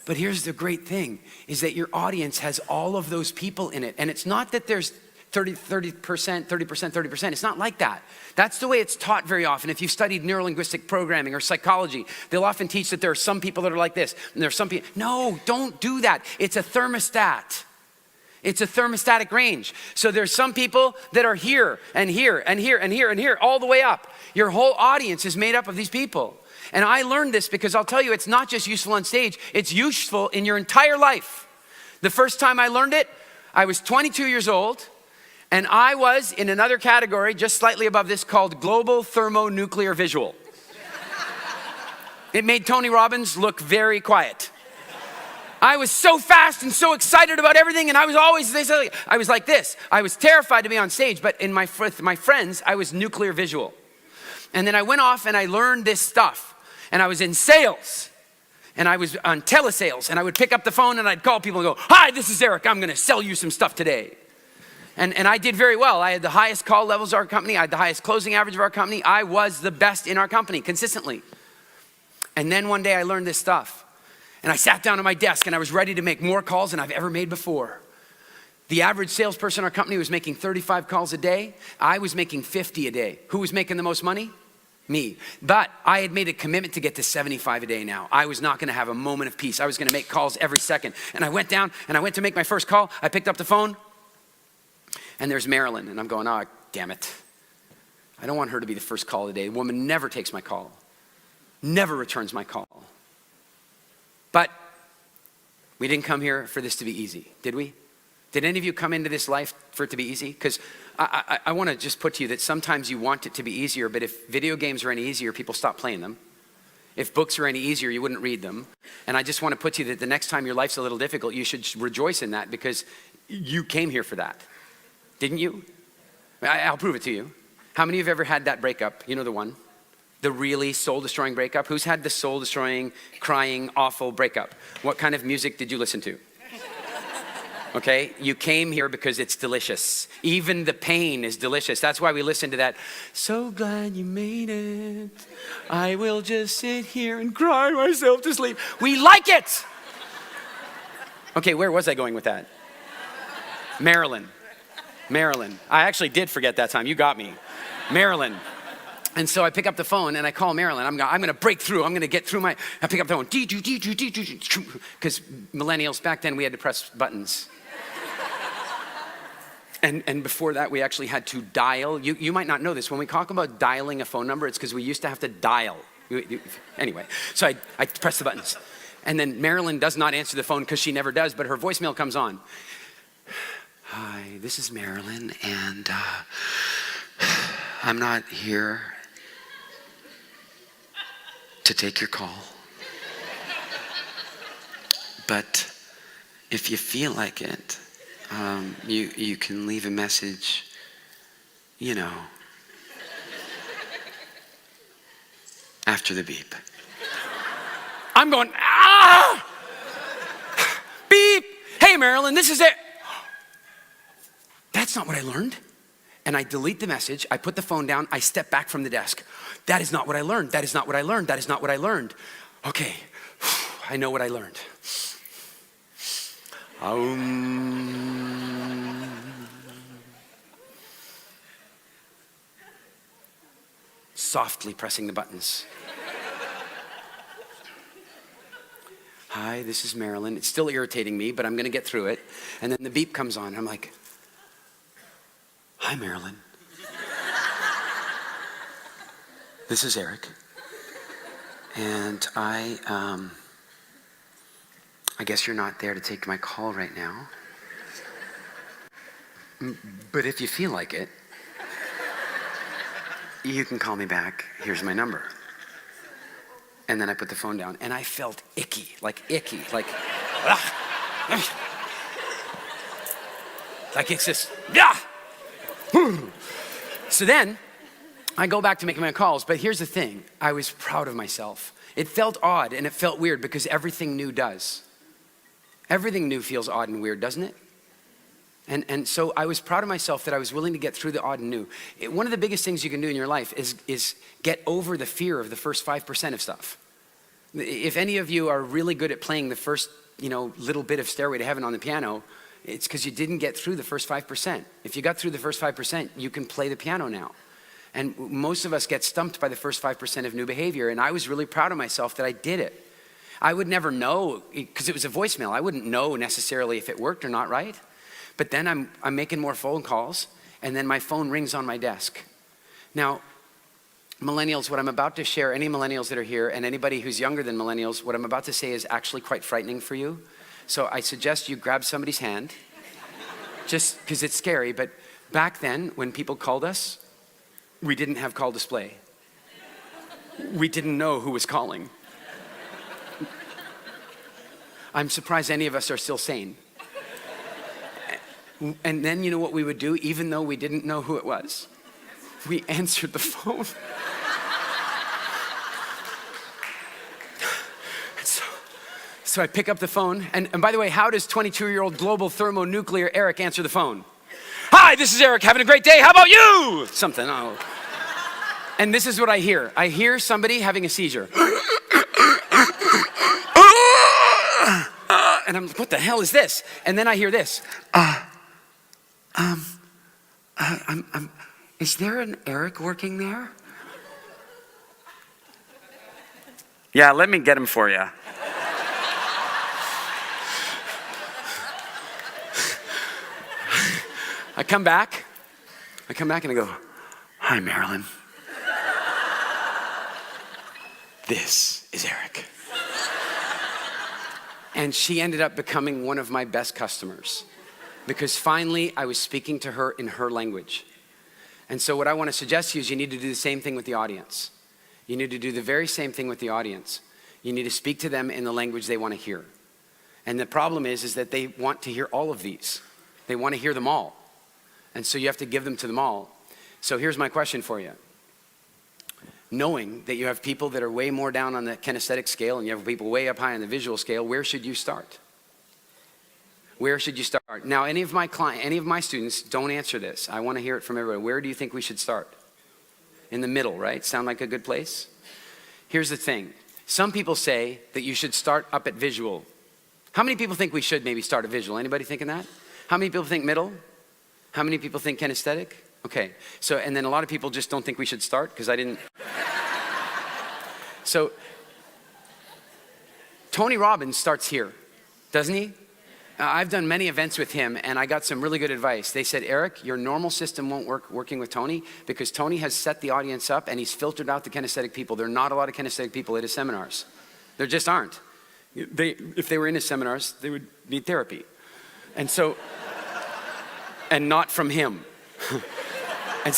But here's the great thing, is that your audience has all of those people in it. And it's not that there's 30%. It's not like that. That's the way it's taught very often. If you've studied neurolinguistic programming or psychology, they'll often teach that there are some people that are like this, and there's some people. No, don't do that. It's a thermostat. It's a thermostatic range. So there's some people that are here and here and here and here and here, all the way up. Your whole audience is made up of these people. And I learned this because I'll tell you, it's not just useful on stage, it's useful in your entire life. The first time I learned it, I was 22 years old, and I was in another category just slightly above this called global thermonuclear visual. It made Tony Robbins look very quiet. I was so fast and so excited about everything, and I was like this. I was terrified to be on stage, but with my friends, I was nuclear visual. And then I went off and I learned this stuff, and I was in sales, and I was on telesales, and I would pick up the phone and I'd call people and go, hi, this is Eric, I'm gonna sell you some stuff today. And I did very well. I had the highest call levels of our company. I had the highest closing average of our company. I was the best in our company consistently. And then one day I learned this stuff. And I sat down at my desk and I was ready to make more calls than I've ever made before. The average salesperson in our company was making 35 calls a day. I was making 50 a day. Who was making the most money? Me. But I had made a commitment to get to 75 a day now. I was not gonna have a moment of peace. I was gonna make calls every second. And I went down and I went to make my first call. I picked up the phone and there's Marilyn. And I'm going, oh, damn it. I don't want her to be the first call of the day. The woman never takes my call. Never returns my call. But we didn't come here for this to be easy, did we? Did any of you come into this life for it to be easy? Because I want to just put to you that sometimes you want it to be easier, but if video games are any easier, people stop playing them. If books are any easier, you wouldn't read them. And I just want to put to you that the next time your life's a little difficult, you should rejoice in that because you came here for that. Didn't you? I'll prove it to you. How many of you have ever had that breakup? You know the one. The really soul-destroying breakup? Who's had the soul-destroying, crying, awful breakup? What kind of music did you listen to? Okay, you came here because it's delicious. Even the pain is delicious. That's why we listen to that. So glad you made it. I will just sit here and cry myself to sleep. We like it. Okay, where was I going with that? Marilyn. I actually did forget that time. You got me. Marilyn. And so I pick up the phone and I call Marilyn. I'm going to break through. I'm going to get through I pick up the phone. Because millennials, back then we had to press buttons. And before that, we actually had to dial. You might not know this. When we talk about dialing a phone number, it's because we used to have to dial. Anyway, so I press the buttons. And then Marilyn does not answer the phone because she never does, but her voicemail comes on. Hi, this is Marilyn, and I'm not here to take your call. But if you feel like it, you can leave a message, after the beep. I'm going, beep. Hey, Marilyn, this is it. That's not what I learned. And I delete the message. I put the phone down. I step back from the desk. That is not what I learned. That is not what I learned. That is not what I learned. Okay, I know what I learned. Softly pressing the buttons. Hi, this is Marilyn. It's still irritating me, but I'm going to get through it. And then the beep comes on. I'm like, hi, Marilyn. This is Eric. And I guess you're not there to take my call right now. But if you feel like it, you can call me back. Here's my number. And then I put the phone down, and I felt icky, like, it's just, yeah. So then, I go back to making my calls, but here's the thing. I was proud of myself. It felt odd, and it felt weird, because everything new does. Everything new feels odd and weird, doesn't it? And so I was proud of myself that I was willing to get through the odd and new. One of the biggest things you can do in your life is get over the fear of the first 5% of stuff. If any of you are really good at playing the first, little bit of Stairway to Heaven on the piano, it's because you didn't get through the first 5%. If you got through the first 5%, you can play the piano now. And most of us get stumped by the first 5% of new behavior, and I was really proud of myself that I did it. I would never know, because it was a voicemail, I wouldn't know necessarily if it worked or not, right? But then I'm making more phone calls, and then my phone rings on my desk. Now, millennials, what I'm about to share, any millennials that are here, and anybody who's younger than millennials, what I'm about to say is actually quite frightening for you. So I suggest you grab somebody's hand, just because it's scary. But back then, when people called us, we didn't have call display. We didn't know who was calling. I'm surprised any of us are still sane. And then you know what we would do, even though we didn't know who it was? We answered the phone. So I pick up the phone, and by the way, how does 22-year-old global thermonuclear Eric answer the phone? Hi, this is Eric, having a great day, how about you? Something, oh. And this is what I hear. I hear somebody having a seizure. And I'm like, what the hell is this? And then I hear this. Is there an Eric working there? Yeah, let me get him for you. I come back and I go, hi, Marilyn. This is Eric. And she ended up becoming one of my best customers, because finally I was speaking to her in her language. And so what I want to suggest to you is you need to do the same thing with the audience. You need to do the very same thing with the audience. You need to speak to them in the language they want to hear. And the problem is that they want to hear all of these. They want to hear them all. And so you have to give them to them all. So here's my question for you. Knowing that you have people that are way more down on the kinesthetic scale and you have people way up high on the visual scale, where should you start? Where should you start? Now, any of my students, don't answer this. I want to hear it from everybody. Where do you think we should start? In the middle, right? Sound like a good place? Here's the thing. Some people say that you should start up at visual. How many people think we should maybe start at visual? Anybody thinking that? How many people think middle? How many people think kinesthetic? Okay, so, and then a lot of people just don't think we should start because I didn't. So, Tony Robbins starts here, doesn't he? I've done many events with him and I got some really good advice. They said, Eric, your normal system won't work working with Tony because Tony has set the audience up and he's filtered out the kinesthetic people. There are not a lot of kinesthetic people at his seminars. There just aren't. If they were in his seminars, they would need therapy. And so, and not from him. And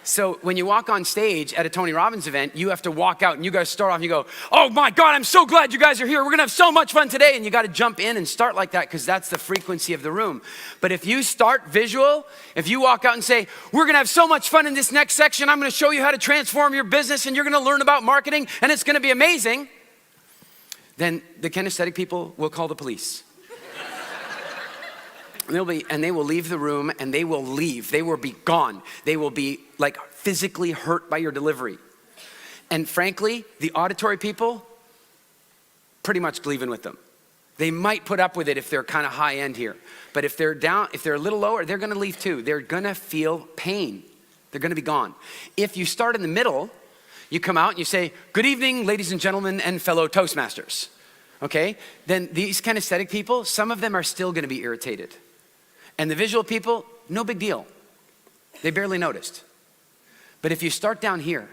so when you walk on stage at a Tony Robbins event, you have to walk out and you guys start off and you go, oh my God, I'm so glad you guys are here. We're gonna have so much fun today. And you gotta jump in and start like that because that's the frequency of the room. But if you start visual, if you walk out and say, we're gonna have so much fun in this next section, I'm gonna show you how to transform your business and you're gonna learn about marketing and it's gonna be amazing, then the kinesthetic people will call the police. And they will leave the room and they will leave. They will be gone. They will be like physically hurt by your delivery. And frankly, the auditory people, pretty much leaving with them. They might put up with it if they're kind of high end here. But if they're down, if they're a little lower, they're gonna leave too. They're gonna feel pain. They're gonna be gone. If you start in the middle, you come out and you say, good evening, ladies and gentlemen and fellow Toastmasters. Okay, then these kinesthetic people, some of them are still gonna be irritated. And the visual people, no big deal. They barely noticed. But if you start down here,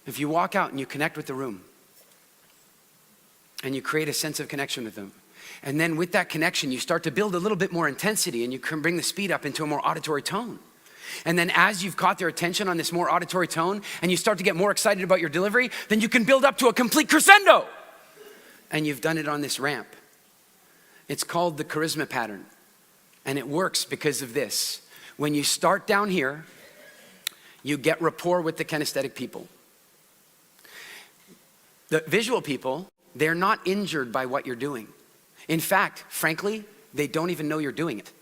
if you walk out and you connect with the room, and you create a sense of connection with them, and then with that connection, you start to build a little bit more intensity and you can bring the speed up into a more auditory tone. And then as you've caught their attention on this more auditory tone, and you start to get more excited about your delivery, then you can build up to a complete crescendo. And you've done it on this ramp. It's called the charisma pattern. And it works because of this. When you start down here, you get rapport with the kinesthetic people. The visual people, they're not injured by what you're doing. In fact, frankly, they don't even know you're doing it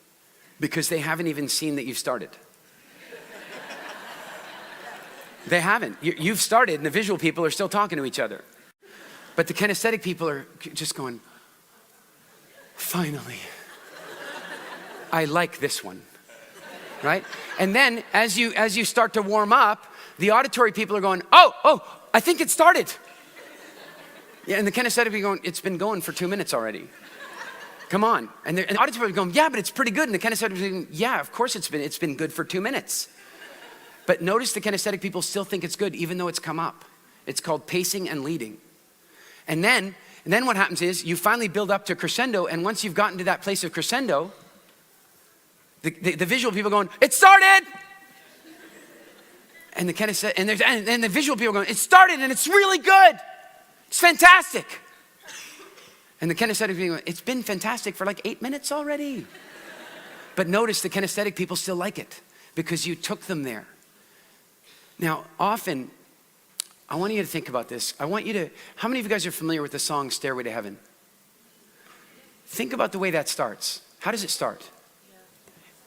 because they haven't even seen that you've started. They haven't. You've started and the visual people are still talking to each other. But the kinesthetic people are just going, finally. I like this one, right? And then as you start to warm up, the auditory people are going, oh, I think it started. Yeah, and the kinesthetic people are going, it's been going for 2 minutes already. Come on. And the auditory people are going, yeah, but it's pretty good. And the kinesthetic people are going, yeah, of course it's been good for 2 minutes. But notice the kinesthetic people still think it's good even though it's come up. It's called pacing and leading. And then what happens is you finally build up to crescendo, and once you've gotten to that place of crescendo, the visual people going, it started! And the kinesthetic, and the visual people going, it started and it's really good. It's fantastic. And the kinesthetic people going, it's been fantastic for like 8 minutes already. But notice the kinesthetic people still like it because you took them there. Now, often, I want you to think about this. How many of you guys are familiar with the song Stairway to Heaven? Think about the way that starts. How does it start?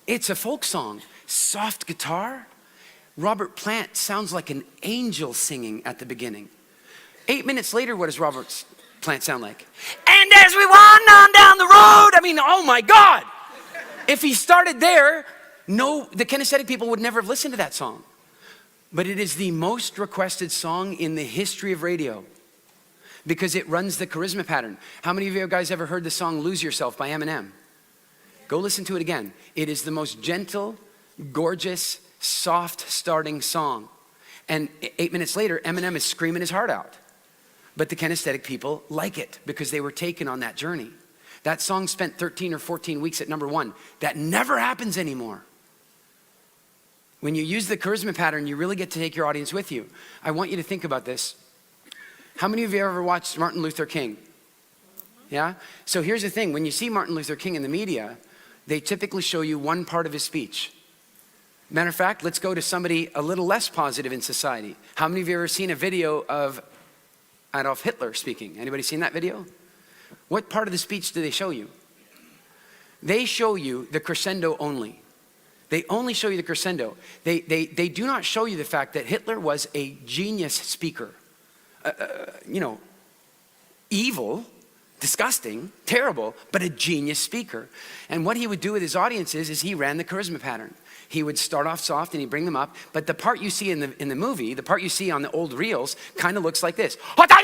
It's a folk song, soft guitar. Robert Plant sounds like an angel singing at the beginning. 8 minutes later, what does Robert Plant sound like? And as we wind on down the road, I mean, oh my God. If he started there, the kinesthetic people would never have listened to that song. But it is the most requested song in the history of radio because it runs the charisma pattern. How many of you guys ever heard the song Lose Yourself by Eminem? Go listen to it again. It is the most gentle, gorgeous, soft starting song. And 8 minutes later, Eminem is screaming his heart out. But the kinesthetic people like it because they were taken on that journey. That song spent 13 or 14 weeks at #1. That never happens anymore. When you use the charisma pattern, you really get to take your audience with you. I want you to think about this. How many of you ever watched Martin Luther King? Yeah? So here's the thing. When you see Martin Luther King in the media, they typically show you one part of his speech. Matter of fact, let's go to somebody a little less positive in society. How many of you ever seen a video of Adolf Hitler speaking? Anybody seen that video? What part of the speech do they show you? They show you the crescendo only. They only show you the crescendo. They do not show you the fact that Hitler was a genius speaker. Evil, disgusting, terrible, but a genius speaker. And what he would do with his audiences is he ran the charisma pattern. He would start off soft and he'd bring them up, but the part you see in the movie, the part you see on the old reels, kind of looks like this. Like, I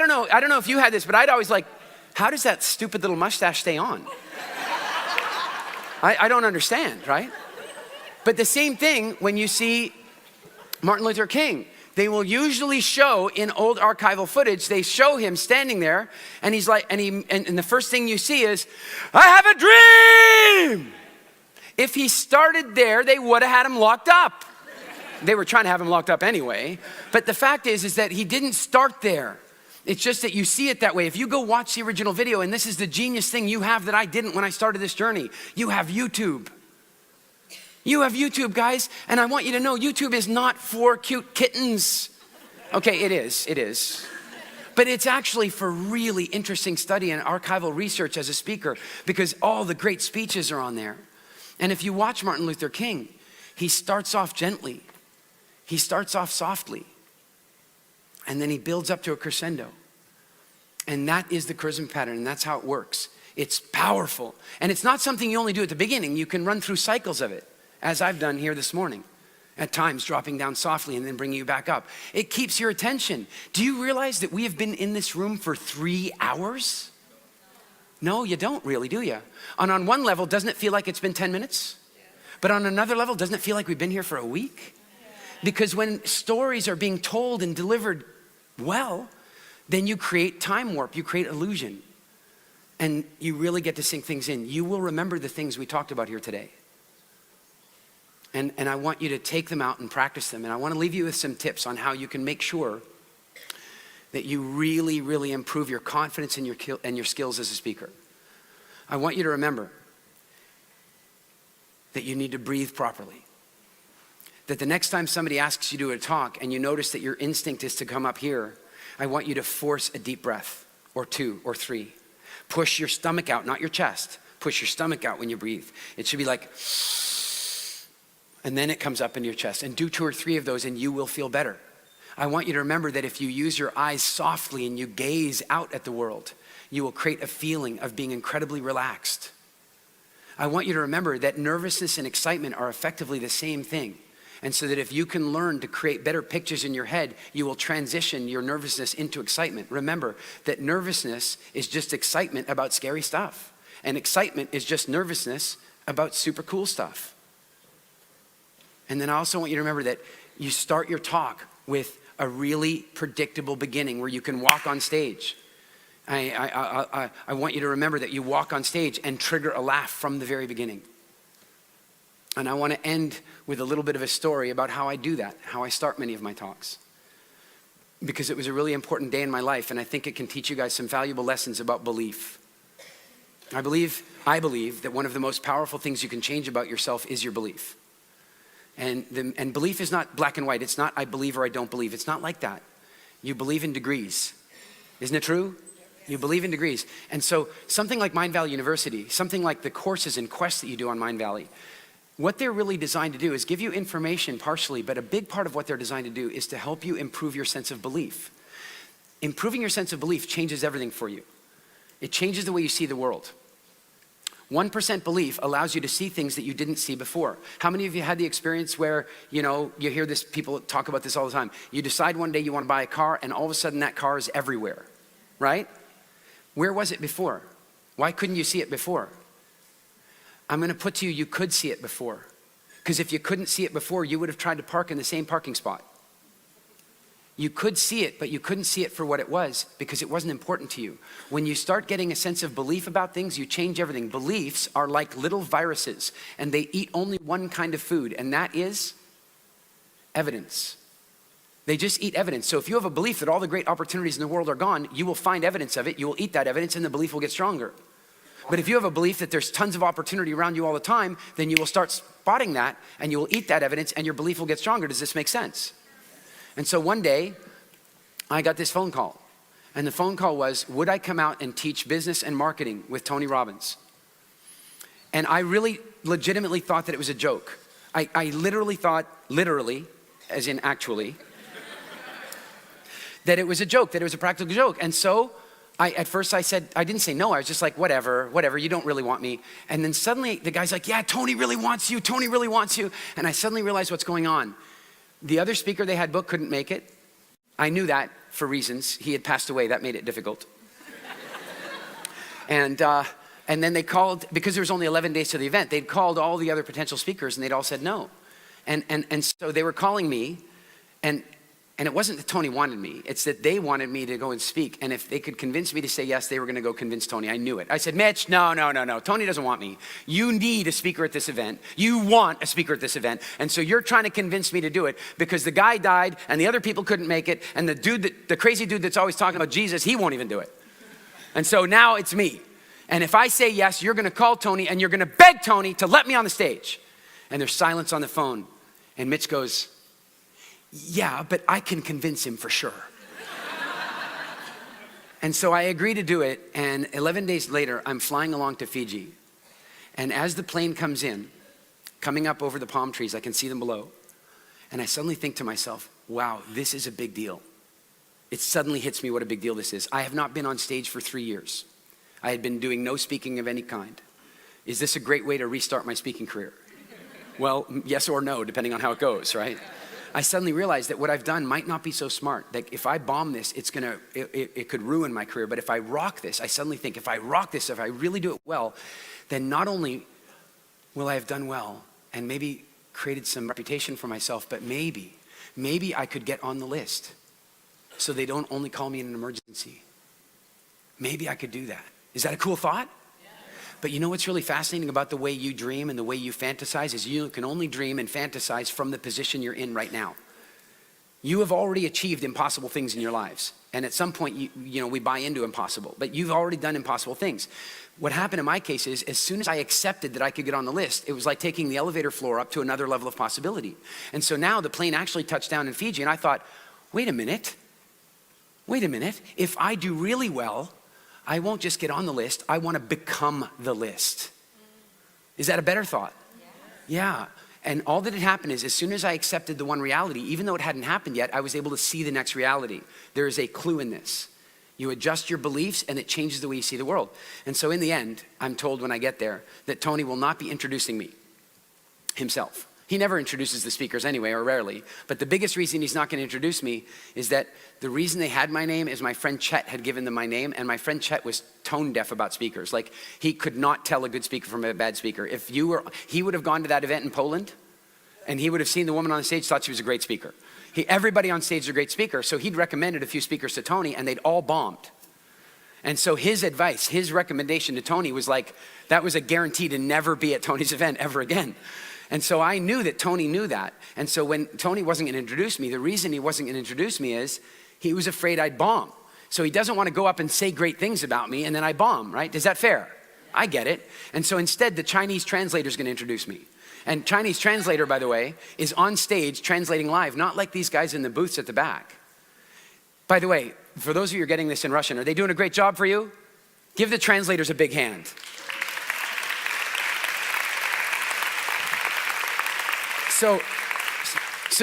don't know if you had this, but I'd always like, how does that stupid little mustache stay on? I don't understand, right? But the same thing when you see Martin Luther King. They will usually show in old archival footage, they show him standing there and he's like, and the first thing you see is, I have a dream. If he started there, they would have had him locked up. They were trying to have him locked up anyway. But the fact is that he didn't start there. It's just that you see it that way. If you go watch the original video, and this is the genius thing you have that I didn't when I started this journey, you have YouTube. You have YouTube, guys, and I want you to know YouTube is not for cute kittens. Okay, it is. But it's actually for really interesting study and archival research as a speaker, because all the great speeches are on there. And if you watch Martin Luther King, he starts off gently. He starts off softly. And then he builds up to a crescendo. And that is the charisma pattern, and that's how it works. It's powerful. And it's not something you only do at the beginning. You can run through cycles of it, as I've done here this morning. At times dropping down softly and then bringing you back up. It keeps your attention. Do you realize that we have been in this room for 3 hours? No, you don't really, do you? And on one level, doesn't it feel like it's been 10 minutes? But on another level, doesn't it feel like we've been here for a week? Because when stories are being told and delivered well, then you create time warp, you create illusion. And you really get to sink things in. You will remember the things we talked about here today. And I want you to take them out and practice them. And I want to leave you with some tips on how you can make sure that you really, really improve your confidence and your skills as a speaker. I want you to remember that you need to breathe properly. That the next time somebody asks you to do a talk and you notice that your instinct is to come up here, I want you to force a deep breath, or 2 or 3. Push your stomach out, not your chest. Push your stomach out when you breathe. It should be like, and then it comes up in your chest. And do 2 or 3 of those and you will feel better. I want you to remember that if you use your eyes softly and you gaze out at the world, you will create a feeling of being incredibly relaxed. I want you to remember that nervousness and excitement are effectively the same thing. And so that if you can learn to create better pictures in your head, you will transition your nervousness into excitement. Remember that nervousness is just excitement about scary stuff. And excitement is just nervousness about super cool stuff. And then I also want you to remember that you start your talk with a really predictable beginning where you can walk on stage. I want you to remember that you walk on stage and trigger a laugh from the very beginning. And I want to end with a little bit of a story about how I do that, how I start many of my talks. Because it was a really important day in my life, and I think it can teach you guys some valuable lessons about belief. I believe that one of the most powerful things you can change about yourself is your belief. And belief is not black and white. It's not I believe or I don't believe. It's not like that. You believe in degrees. Isn't it true? You believe in degrees. And so something like Mindvalley University, something like the courses and quests that you do on Mindvalley, what they're really designed to do is give you information partially, but a big part of what they're designed to do is to help you improve your sense of belief. Improving your sense of belief changes everything for you. It changes the way you see the world. 1% belief allows you to see things that you didn't see before. How many of you had the experience where, you hear this, people talk about this all the time. You decide one day you want to buy a car and all of a sudden that car is everywhere, right? Where was it before? Why couldn't you see it before? I'm going to put to you, you could see it before. Because if you couldn't see it before, you would have tried to park in the same parking spot. You could see it, but you couldn't see it for what it was because it wasn't important to you. When you start getting a sense of belief about things, you change everything. Beliefs are like little viruses, and they eat only one kind of food, and that is evidence. They just eat evidence. So if you have a belief that all the great opportunities in the world are gone, you will find evidence of it, you will eat that evidence, and the belief will get stronger. But if you have a belief that there's tons of opportunity around you all the time, then you will start spotting that, and you will eat that evidence, and your belief will get stronger. Does this make sense? And so one day, I got this phone call. And the phone call was, would I come out and teach business and marketing with Tony Robbins? And I really legitimately thought that it was a joke. I literally thought, as in actually, that it was a joke, that it was a practical joke. And so at first I said, I didn't say no. I was just like, whatever, you don't really want me. And then suddenly the guy's like, yeah, Tony really wants you. Tony really wants you. And I suddenly realized what's going on. The other speaker they had booked couldn't make it. I knew that for reasons. He had passed away. That made it difficult. And then they called, because there was only 11 days to the event, they'd called all the other potential speakers and they'd all said no. And so they were calling me, and it wasn't that Tony wanted me, it's that they wanted me to go and speak. And if they could convince me to say yes, they were gonna go convince Tony. I knew it. I said, Mitch, no. Tony doesn't want me. You need a speaker at this event. You want a speaker at this event. And so you're trying to convince me to do it because the guy died and the other people couldn't make it. And the crazy dude that's always talking about Jesus, he won't even do it. And so now it's me. And if I say yes, you're gonna call Tony and you're gonna beg Tony to let me on the stage. And there's silence on the phone. And Mitch goes, yeah, but I can convince him for sure. And so I agree to do it, and 11 days later, I'm flying along to Fiji. And as the plane comes in, coming up over the palm trees, I can see them below. And I suddenly think to myself, wow, this is a big deal. It suddenly hits me what a big deal this is. I have not been on stage for 3 years. I had been doing no speaking of any kind. Is this a great way to restart my speaking career? Well, yes or no, depending on how it goes, right? I suddenly realized that what I've done might not be so smart. That if I bomb this, it could ruin my career. But if I rock this, I suddenly think, if I rock this, if I really do it well, then not only will I have done well and maybe created some reputation for myself, but maybe I could get on the list so they don't only call me in an emergency. Maybe I could do that. Is that a cool thought? But you know what's really fascinating about the way you dream and the way you fantasize is you can only dream and fantasize from the position you're in right now. You have already achieved impossible things in your lives. And at some point, we buy into impossible, but you've already done impossible things. What happened in my case is, as soon as I accepted that I could get on the list, it was like taking the elevator floor up to another level of possibility. And so now the plane actually touched down in Fiji, and I thought, wait a minute. If I do really well, I won't just get on the list, I want to become the list. Is that a better thought? Yeah. And all that had happened is, as soon as I accepted the one reality, even though it hadn't happened yet, I was able to see the next reality. There is a clue in this. You adjust your beliefs and it changes the way you see the world. And so in the end, I'm told when I get there that Tony will not be introducing me himself. He never introduces the speakers anyway, or rarely. But the biggest reason he's not going to introduce me is that the reason they had my name is my friend Chet had given them my name, and my friend Chet was tone deaf about speakers. Like, he could not tell a good speaker from a bad speaker. He would have gone to that event in Poland, and he would have seen the woman on the stage, thought she was a great speaker. Everybody on stage is a great speaker, so he'd recommended a few speakers to Tony, and they'd all bombed. And so his advice, his recommendation to Tony was like, that was a guarantee to never be at Tony's event ever again. And so I knew that Tony knew that. And so when Tony wasn't gonna introduce me, the reason he wasn't gonna introduce me is he was afraid I'd bomb. So he doesn't wanna go up and say great things about me and then I bomb, right? Is that fair? I get it. And so instead, the Chinese translator is gonna introduce me. And Chinese translator, by the way, is on stage translating live, not like these guys in the booths at the back. By the way, for those of you who are getting this in Russian, are they doing a great job for you? Give the translators a big hand. So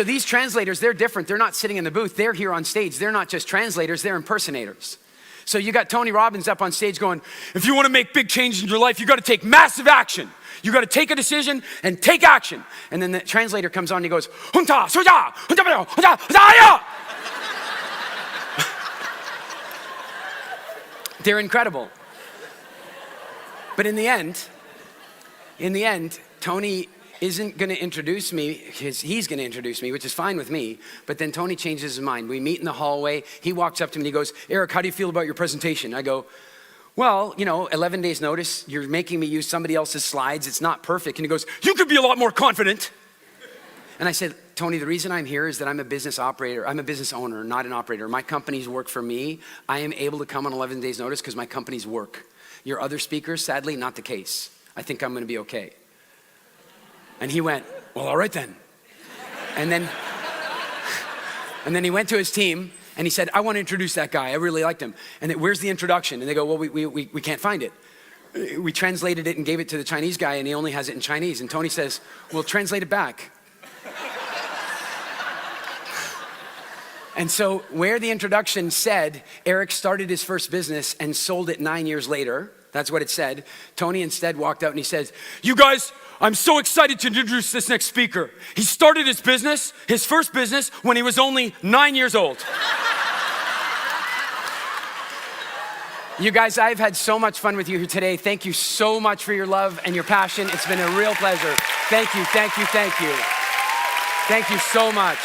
these translators, they're different. They're not sitting in the booth. They're here on stage. They're not just translators, they're impersonators. So you got Tony Robbins up on stage going, if you want to make big changes in your life, you got to take massive action. You got to take a decision and take action. And then the translator comes on and he goes, Hunta, soja, hunta, hunta, hunta. They're incredible. But in the end, Tony isn't going to introduce me, he's going to introduce me, which is fine with me. But then Tony changes his mind. We meet in the hallway. He walks up to me and he goes, Eric, how do you feel about your presentation? I go, well, 11 days notice, you're making me use somebody else's slides. It's not perfect. And he goes, you could be a lot more confident. And I said, Tony, the reason I'm here is that I'm a business operator. I'm a business owner, not an operator. My companies work for me. I am able to come on 11 days notice because my companies work. Your other speakers, sadly, not the case. I think I'm going to be okay. And he went, well, all right then. And then he went to his team and he said, I want to introduce that guy. I really liked him. And where's the introduction? And they go, well, we can't find it. We translated it and gave it to the Chinese guy and he only has it in Chinese. And Tony says, well, translate it back. And so where the introduction said Eric started his first business and sold it 9 years later, that's what it said, Tony instead walked out and he says, "You guys, I'm so excited to introduce this next speaker. He started his business, his first business, when he was only 9 years old." You guys, I've had so much fun with you here today. Thank you so much for your love and your passion. It's been a real pleasure. Thank you, thank you, thank you. Thank you so much.